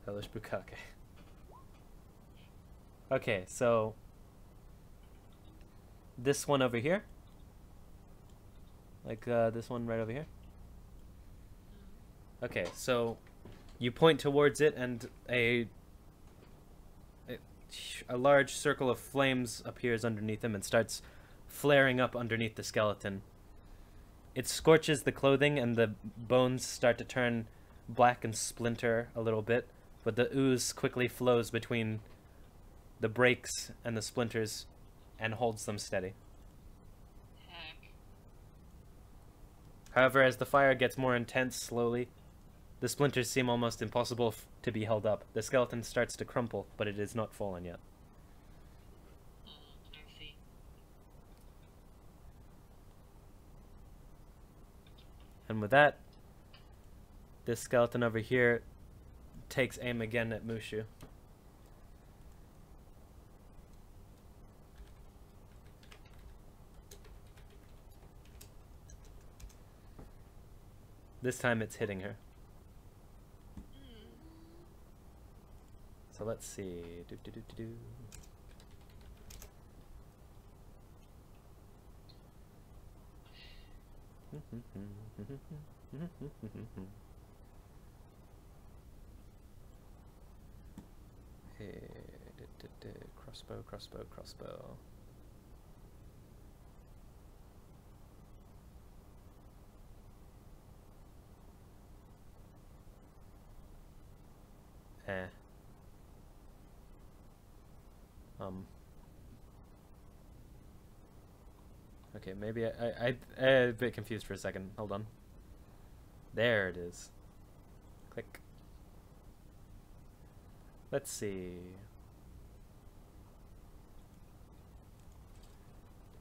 Hellish Bukake. Okay, so this one over here, like this one right over here. Okay, so you point towards it, and a large circle of flames appears underneath him and starts flaring up underneath the skeleton. It scorches the clothing, and the bones start to turn black and splinter a little bit, but the ooze quickly flows between the breaks and the splinters and holds them steady. Heck. However, as the fire gets more intense slowly, the splinters seem almost impossible to be held up. The skeleton starts to crumple, but it is not fallen yet. I see. And with that, this skeleton over here takes aim again at Mushu. This time it's hitting her. So let's see. Crossbow. Eh. Okay, maybe I'm a bit confused for a second. Hold on. There it is. Click. Let's see.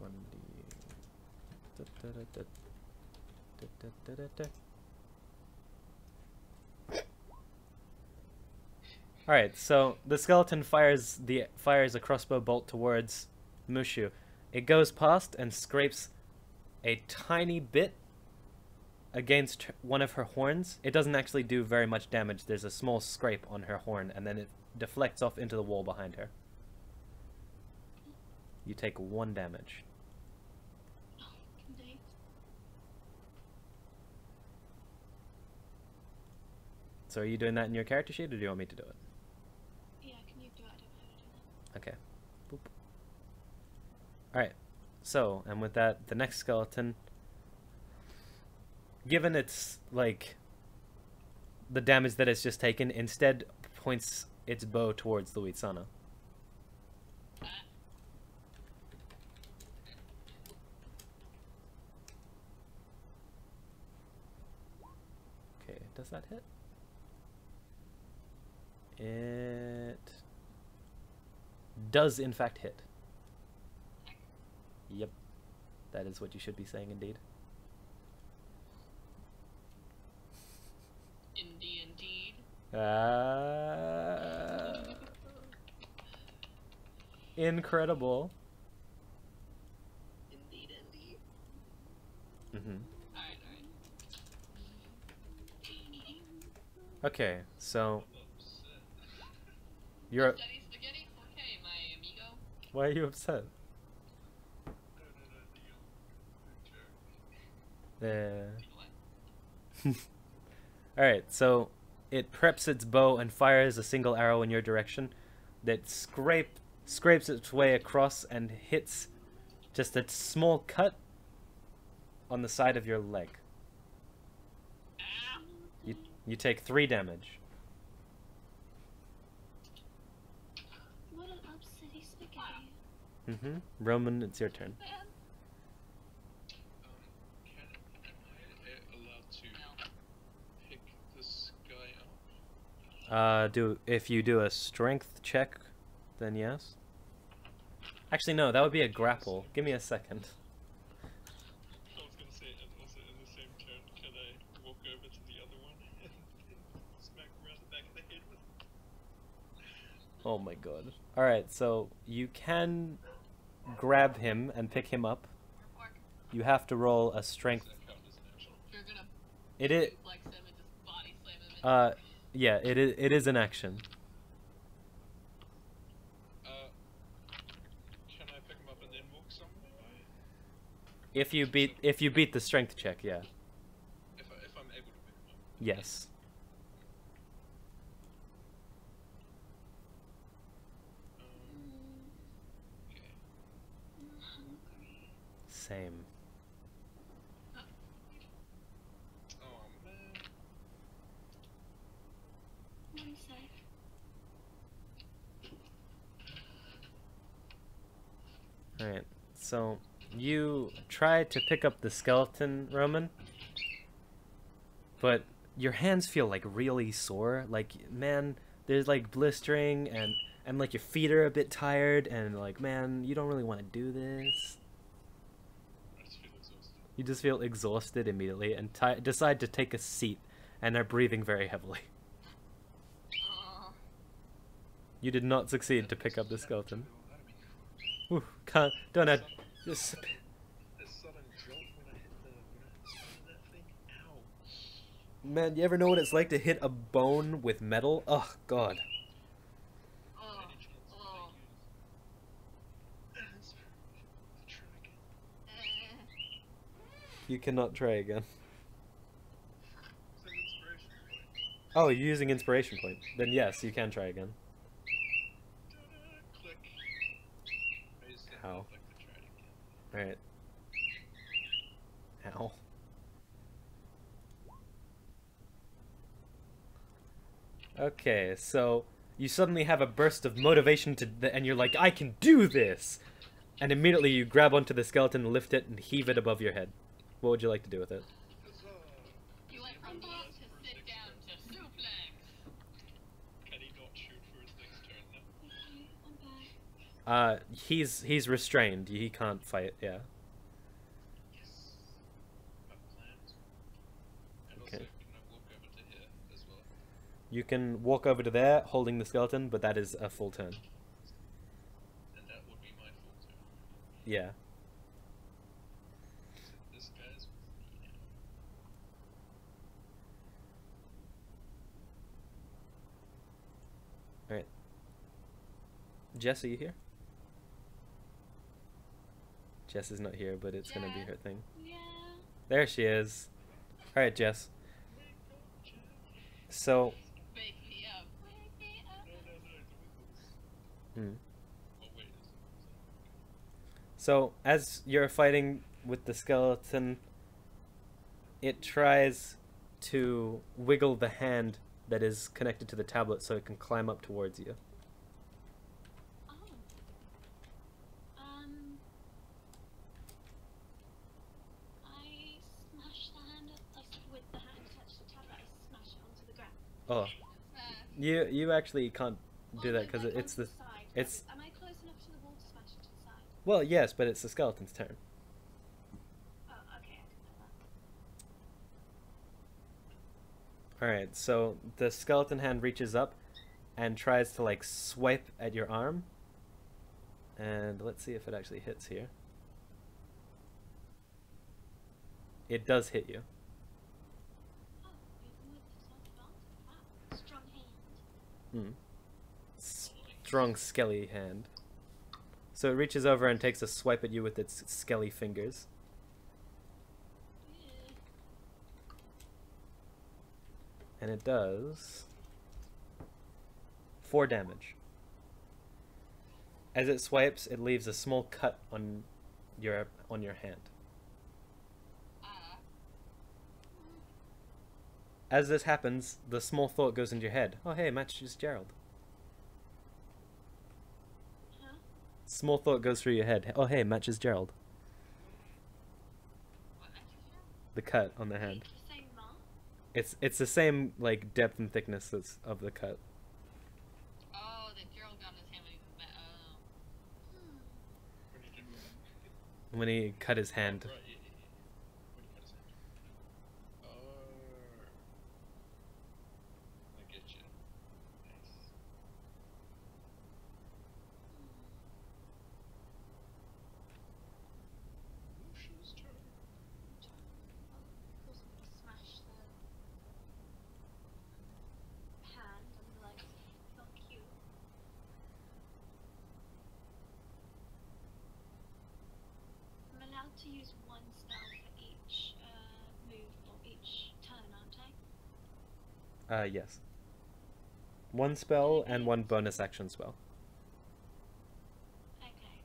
1D. Alright, so the skeleton fires a crossbow bolt towards Mushu. It goes past and scrapes a tiny bit against one of her horns. It doesn't actually do very much damage. There's a small scrape on her horn, and then it deflects off into the wall behind her. You take 1 damage. Indeed. So are you doing that in your character sheet, or do you want me to do it? Yeah, can you do it? I don't know how to do that. Okay. Boop. Alright. So, and with that, the next skeleton, given its, like, the damage that it's just taken, instead points its bow towards the Luitsana. Okay, does that hit? It does in fact hit. Yep. That is what you should be saying indeed. Indeed. Incredible. Indeed. Mm-hmm. Alright. Okay, so you're. Spaghetti, spaghetti. Okay, my amigo. Why are you upset? What? Alright, so it preps its bow and fires a single arrow in your direction that scrapes its way across and hits just a small cut on the side of your leg. Ow. You take 3 damage. What an upsetty spaghetti. Mm-hmm. Roman, it's your turn. Man. Am I allowed to If you do a strength check, then yes. Actually, no, that would be a grapple. Give me a second. I was gonna say, and also in the same turn, can I walk over to the other one and smack around the back of the head with it? Oh my god. Alright, so you can grab him and pick him up. You have to roll a strength. Does that count as an action? You're gonna It is. suplex him and just body slam him. Yeah, it is an action. Can I pick him up and then walk somewhere? If you beat the strength check, yeah. If I'm able to pick him up. Yes. Okay. I'm hungry. Same. Oh man. One sec. Alright, so you try to pick up the skeleton, Roman, but your hands feel like really sore. Like, man, there's like blistering and like your feet are a bit tired and like, man, you don't really want to do this. I just feel exhausted. You just feel exhausted immediately and decide to take a seat and are breathing very heavily. You did not succeed to pick up the skeleton. Ooh, don't have just. The sudden jolt when I hit that thing. Ow. Man, you ever know what it's like to hit a bone with metal? Oh god. Oh, Any chance that oh. I use the try again? You cannot try again. It's an inspiration point. Oh, you're using inspiration point. Then yes, you can try again. Ta-da! Click. I just Ow. like to try it again. Alright. Ow. Okay, so you suddenly have a burst of motivation and you're like, I can do this! And immediately you grab onto the skeleton, lift it, and heave it above your head. What would you like to do with it? You went from eat to sit down to suplex. Can he not shoot for his next turn now? I'm back. He's restrained. He can't fight, yeah. Yes. My plans. And Okay. also, can I walk over to here as well? You can walk over to there, holding the skeleton, but that is a full turn. And that would be my full turn. Yeah. So this guy's with me now. Alright. Jess, are you here? Jess is not here, but it's gonna be her thing. Yeah. There she is. Alright, Jess. So, Wake me up. Wake me up. No, the wiggles. hmm. Oh wait, is it? So as you're fighting with the skeleton, it tries to wiggle the hand that is connected to the tablet so it can climb up towards you. Oh. I smash the hand with the hand attached to the tablet. I smash it onto the ground. Oh, you actually can't do Oh, that no, because like, it's onto the side. it's Am I close enough to the wall to smash it to the side? well, yes, but it's the skeleton's turn. Oh, okay, I didn't know that. All right, so the skeleton hand reaches up and tries to like swipe at your arm. And let's see if it actually hits here. It does hit you. Oh, even with disadvantage. Wow, strong hand. Strong, skelly hand. So it reaches over and takes a swipe at you with its skelly fingers. Yeah. And it does 4 damage. As it swipes, it leaves a small cut on your hand. As this happens, the small thought goes into your head. Oh hey, matches Gerald. Huh? Small thought goes through your head. Oh hey, matches Gerald. What matches you? The cut on the hand. The same mark? It's the same like depth and thickness of the cut. Oh, the Gerald got his hand when he was back. Oh. When he did what? When he cut his hand. Right, yeah, yeah, yeah. When he cut his hand. Oh. I get you. Nice. Mushu's turn. Of course, I'm gonna smash the hand and be like, fuck you. I'm allowed to use one spell for each move or each turn, aren't I? Yes. One spell and one bonus action spell. Okay.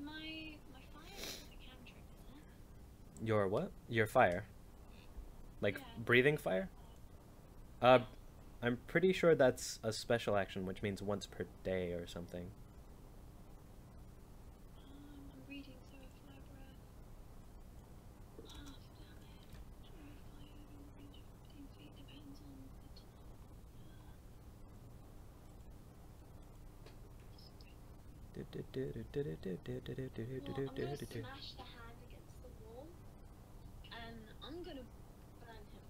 My fire is a cantrip, isn't it? Your what? Your fire. Like Yeah. breathing fire? I'm pretty sure that's a special action, which means once per day or something. I'm reading through a fire breath. Oh, damn it. True fire within range of 15 feet depends on the I'm gonna smash the hand against the wall, and I'm gonna burn him.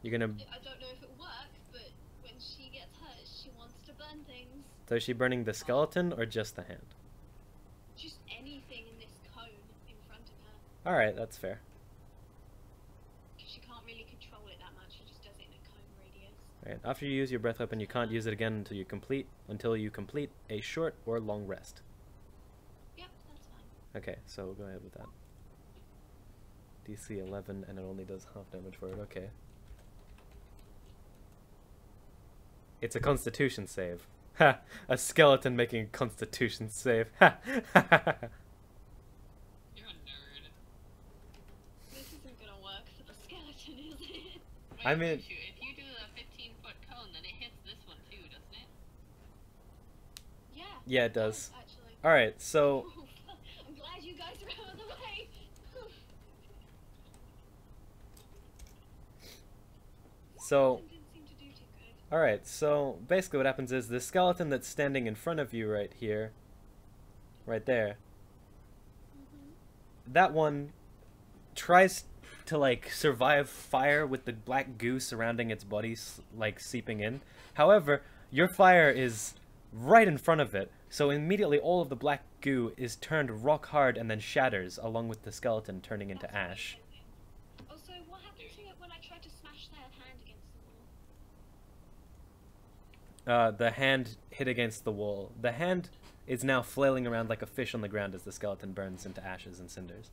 You're gonna. I don't know if it works, but when she gets hurt, she wants to burn things. So is she burning the skeleton or just the hand? Just anything in this cone in front of her. Alright, that's fair. Because she can't really control it that much, she just does it in a cone radius. Alright, after you use your breath weapon, you can't use it again until you complete a short or long rest. Yep, that's fine. Okay, so we'll go ahead with that. DC 11, and it only does half damage for it. Okay. It's a Constitution save. Ha! A skeleton making a Constitution save. Ha! You're a nerd. This isn't gonna work for the skeleton, is it? Wait, I mean- Mushu, if you do the 15-foot cone, then it hits this one too, doesn't it? Yeah. Yeah, it does. Actually. Alright, so I'm glad you guys are out of the way. So, Didn't seem to do too good. alright, so basically what happens is the skeleton that's standing in front of you right here, right there, that one tries to like survive fire with the black goo surrounding its body like seeping in. However, your fire is right in front of it, so immediately all of the black goo is turned rock hard and then shatters along with the skeleton turning into That's ash. amazing. Also, what happened to it when I tried to smash that hand against the wall? The hand hit against the wall. The hand is now flailing around like a fish on the ground as the skeleton burns into ashes and cinders.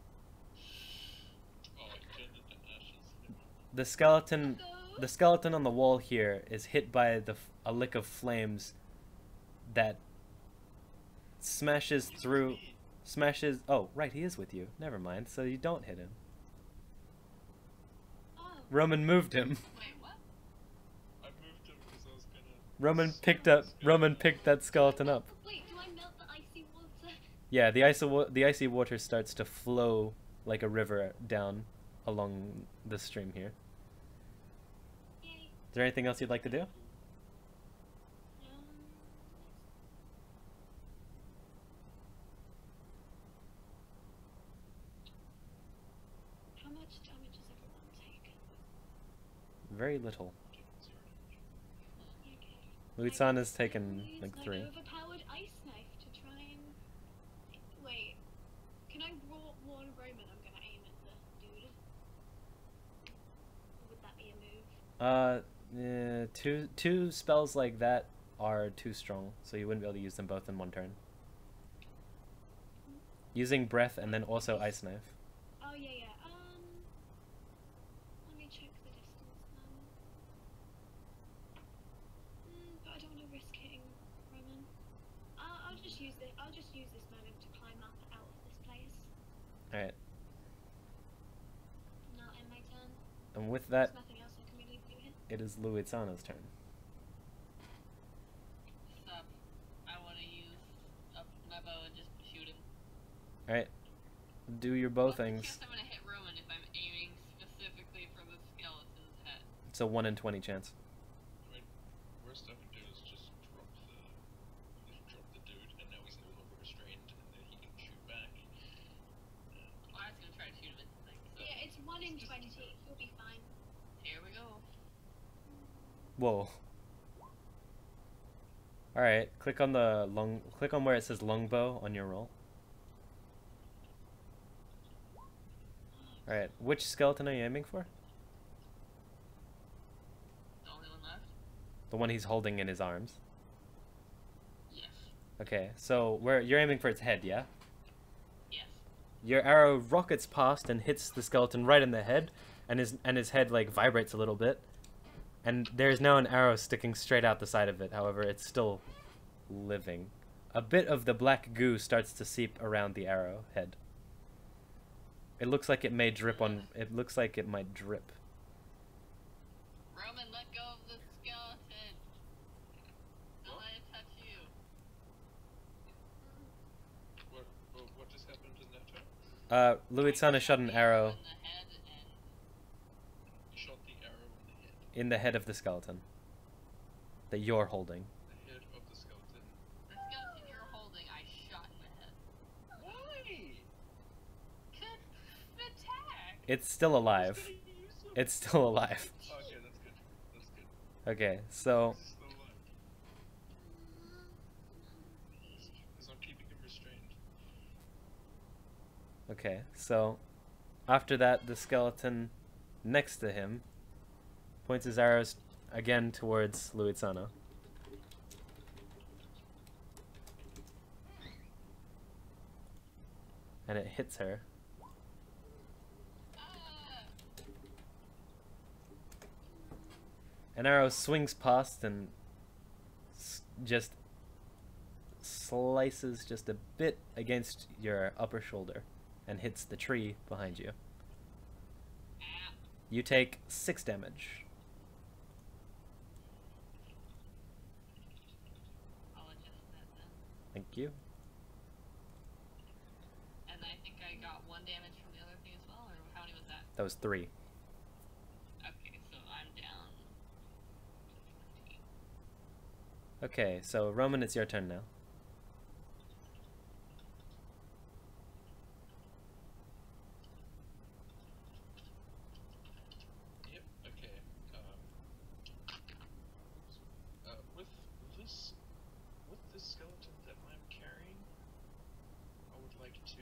Oh, it turned into ashes. The skeleton on the wall here is hit by a lick of flames that smashes through. Oh, right, he is with you. Never mind. So you don't hit him. Oh. Roman moved him. Wait, what? I moved him because I was gonna. Roman picked that skeleton up. Wait, do I melt the icy water? Yeah, the icy water starts to flow like a river down along the stream here. Yay. Is there anything else you'd like to do? How much damage does everyone take? Very little. Okay. Luitsana's taken Use like my 3. overpowered ice knife to try and... Wait. Can I warn Roman I'm gonna aim at the dude? Or would that be a move? Two spells like that are too strong, so you wouldn't be able to use them both in one turn. Using breath and then also ice knife. Oh, yeah, yeah. Let me check the distance then. But I don't want to risk hitting Roman. I'll just use this moment to climb up out of this place. Alright, Now end my turn. and with There's that, nothing else I can really do here. it is Luitsana's turn. Sup. I want to use my bow and just shoot him. Alright, do your bow What's the things. chance I'm gonna hit Roman if I'm aiming specifically for the skeleton? It's a 1 in 20 chance. I mean, worst I can do is just drop the dude, and now he's no longer restrained, and then he can shoot back. Well, I was gonna try to shoot him into the thing. So. Yeah, it's 1 in 20. You'll be fine. Here we go. Whoa. Alright, click on where it says longbow on your roll. Alright, which skeleton are you aiming for? The only one left? The one he's holding in his arms. Yes. Okay, so you're aiming for its head, yeah? Yes. Your arrow rockets past and hits the skeleton right in the head, and his head like vibrates a little bit. And there's now an arrow sticking straight out the side of it, however, it's still living. A bit of the black goo starts to seep around the arrow head. It looks like it may drip on... It looks like it might drip. Roman, let go of the skeleton. Don't let it touch you. What just happened in that turn? Luitsana shot an arrow In the head and You shot the arrow in the head. in the head of the skeleton that you're holding. The head of the skeleton. the skeleton you're holding, I shot in the head. Why? Good attack. It's still alive. It's still alive. Okay, that's good. That's good. Okay, so... He's still alive. Because I'm keeping him restrained. Okay, so... After that, the skeleton next to him points his arrows again towards Luitsana. And it hits her. An arrow swings past and just slices just a bit against your upper shoulder and hits the tree behind you. You take 6 damage. I'll adjust that then. Thank you. And I think I got 1 damage from the other thing as well, or how many was that? That was 3. Okay, so I'm down 14. Okay, so Roman, it's your turn now. Yep, okay. With this skeleton that I'm carrying, I would like to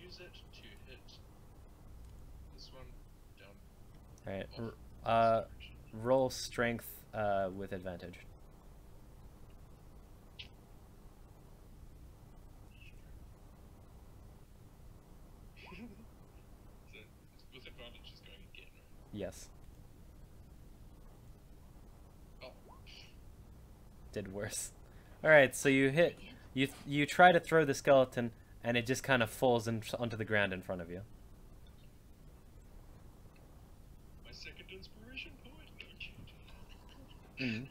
use it to hit this one down. Alright, off this direction. roll strength with advantage. So, with advantage is going again, right? Yes, Oh. did worse. Alright, so you hit... You try to throw the skeleton, and it just kind of falls onto the ground in front of you. My second inspiration point? Mm.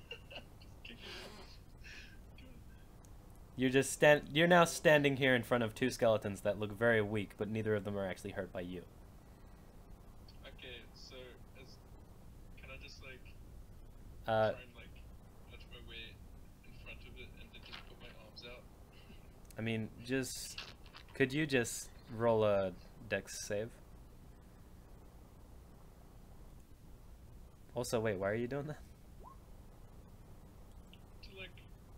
Kick it off. You're now standing here in front of 2 skeletons that look very weak, but neither of them are actually hurt by you. Okay, so can I just like Uh, try and like nudge my way in front of it and then just put my arms out? I mean, could you just roll a dex save? Also, wait, why are you doing that? To like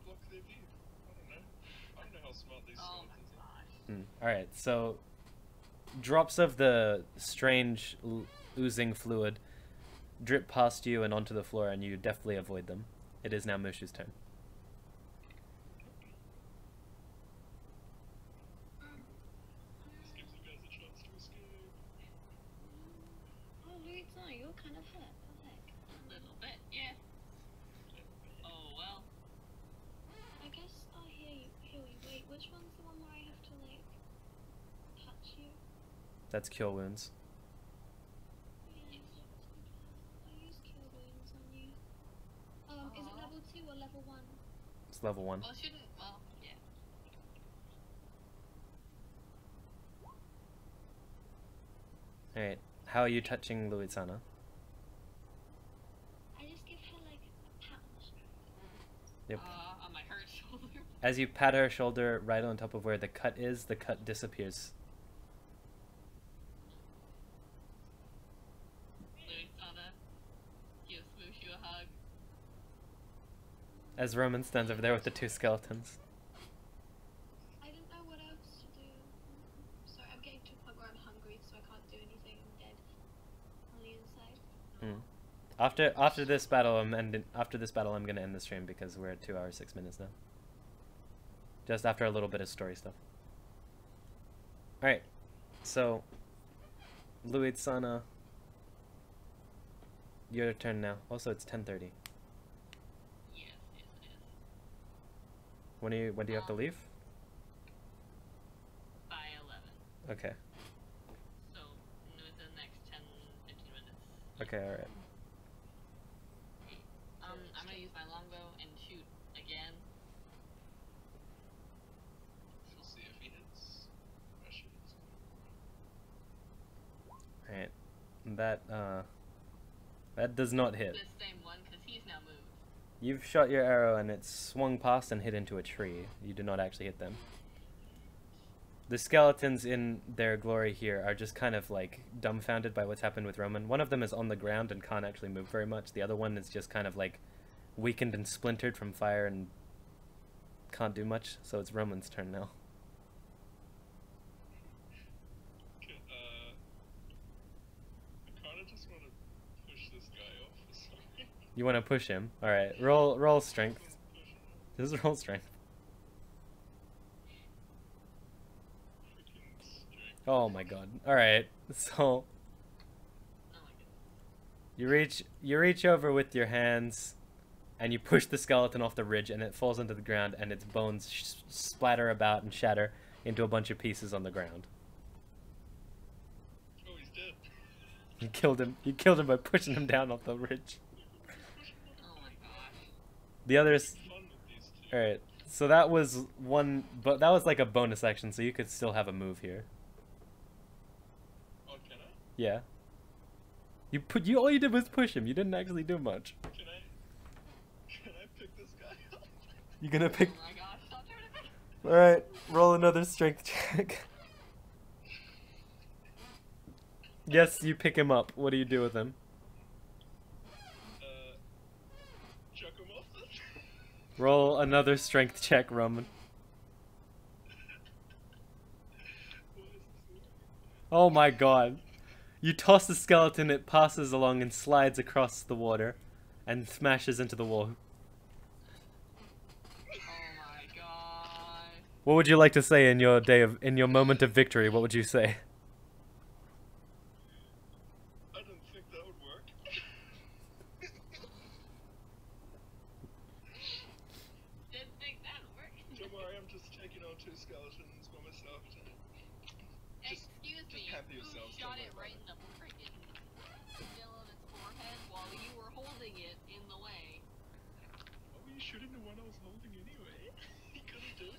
block their view. I don't know how smart these Oh my skeletons gosh. Alright, so drops of the strange oozing fluid drip past you and onto the floor, and you deftly avoid them. It is now Mushu's turn. This gives you guys a chance to escape. Oh, Luitsana, you're kind of hurt. What the heck? A little bit, yeah. Oh well. I guess I'll heal you. Wait, which one's the one where I have to, like, touch you? That's Cure Wounds. Yeah, I'll use Cure Wounds on you. Is it level 2 or level 1? It's level 1. Well, shouldn't. Well, yeah. Alright. How are you touching Luitsana? I just give her like a pat on the shoulder. Yep. On my hurt shoulder. As you pat her shoulder right on top of where the cut is, the cut disappears. Luitsana gives Mushu a hug. As Roman stands over there with the two skeletons. I don't know what else to do. Sorry, I'm getting to a point where I'm hungry, so I can't do anything. I'm dead on the inside. After this battle, I'm gonna end the stream because we're at 2 hours 6 minutes now. Just after a little bit of story stuff. All right, so Luitsana, your turn now. Also, it's 10:30. Yes, it is. When do you have to leave? By 11. Okay. So, within the next 10, 15 minutes. Okay. All right. I'm gonna use my longbow and shoot again. She'll see if he hits. Rushes. All right. That does not hit. This same one, because he's now moved. You've shot your arrow and it swung past and hit into a tree. You did not actually hit them. The skeletons in their glory here are just kind of like dumbfounded by what's happened with Roman. One of them is on the ground and can't actually move very much. The other one is just kind of like weakened and splintered from fire and can't do much. So it's Roman's turn now. I kinda just wanna push this guy off or something. You want to push him? All right. Roll strength. Just roll strength. Freaking strength. Oh my god. All right. So Oh my goodness. you reach over with your hands and you push the skeleton off the ridge and it falls into the ground and its bones splatter about and shatter into a bunch of pieces on the ground. Oh, he's dead. You killed him. You killed him by pushing him down off the ridge. Oh my gosh. The others. Fun with these two. All right. So that was one, but that was like a bonus action, so you could still have a move here. Oh, can I? Yeah. You all you did was push him. You didn't actually do much. Can I pick this guy up? You gonna pick? Oh my gosh, stop trying to pick. All right. Roll another strength check. Yes, you pick him up. What do you do with him? Chuck him off then? Roll another strength check, Roman. What is this? Oh my god. You toss the skeleton, it passes along and slides across the water and smashes into the wall. Oh my god. What would you like to say in your moment of victory? What would you say? I don't think that would work. Didn't think that'd work. Don't worry, I'm just taking on 2 skeletons by myself. Just Excuse me, pamper who yourself, shot don't it worry right in about the freaking middle of its forehead while you were holding it in the way? Why were you shooting the one I was holding anyway? He couldn't do it.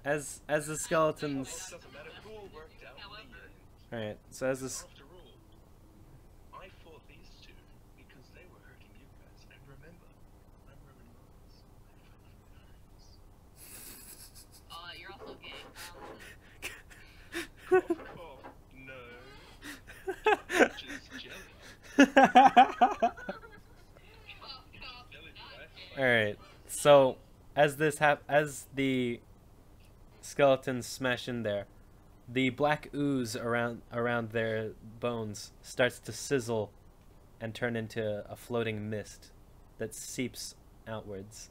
As the skeletons. Doesn't matter, it all worked out in the end. All right. So as this. After all, I fought these 2 because they were hurting you guys. And remember, I'm Roman Mars. I fight for friends. You're also gay. Cough, cough. No. Just jelly. Jelly, right? All right. So as the skeletons smash in there, the black ooze around their bones starts to sizzle and turn into a floating mist that seeps outwards.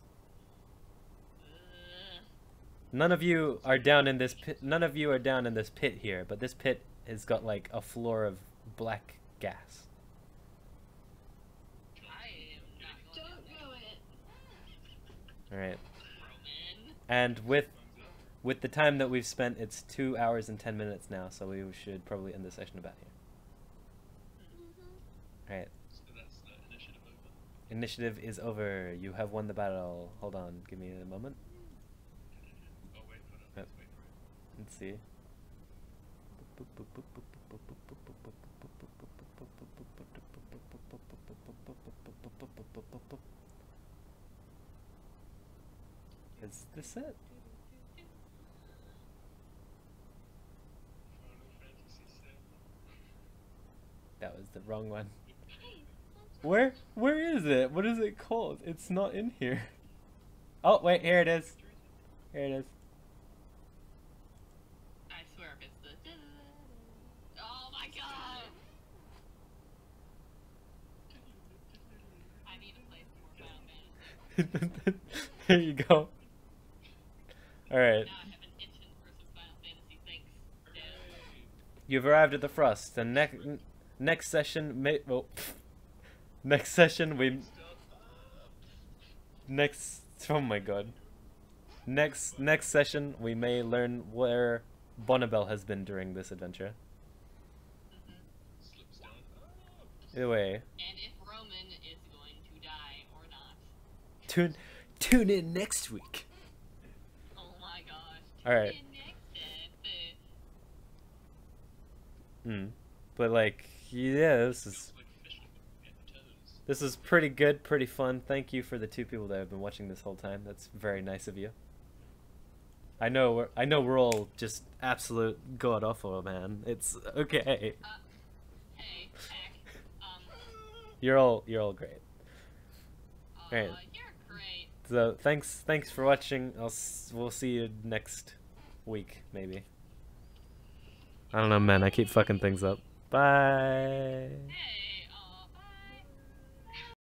None of you are down in this pit. None of you are down in this pit here, but this pit has got like a floor of black gas. I am not going Don't down ruin it. All right. there, Roman. And with the time that we've spent, it's 2 hours and 10 minutes now, so we should probably end the session about here. All right. So that's the initiative over. Initiative is over. You have won the battle. Hold on. Give me a moment. Oh, wait for it. Yep. Let's wait for it. Let's see. Boop, boop, boop, boop, boop. Is this it? Final Fantasy VII. That was the wrong one. Hey, Where is it? What is it called? It's not in here. Oh wait, here it is. Here it is. I swear if it's the. Oh my god! I need to play some more Final Fantasy. Here you go. Alright. Now I have an itching for some Final Fantasy things. You've arrived at the Frost. And next session next session we oh my god. Next session we may learn where Bonnabelle has been during this adventure. Slips down. Either way, And if Roman is going to die or not. tune in next week. Oh my gosh. Alright. Tune in next episode. But like, yeah, this is Like fish and toes. this is pretty good, pretty fun. Thank you for the 2 people that have been watching this whole time. That's very nice of you. I know we're all just absolute god awful, man. It's okay. Hey, heck. You're all great. Alright. You're great. So thanks for watching. We'll see you next week maybe. I don't know, man. I keep fucking things up. Bye. Hey.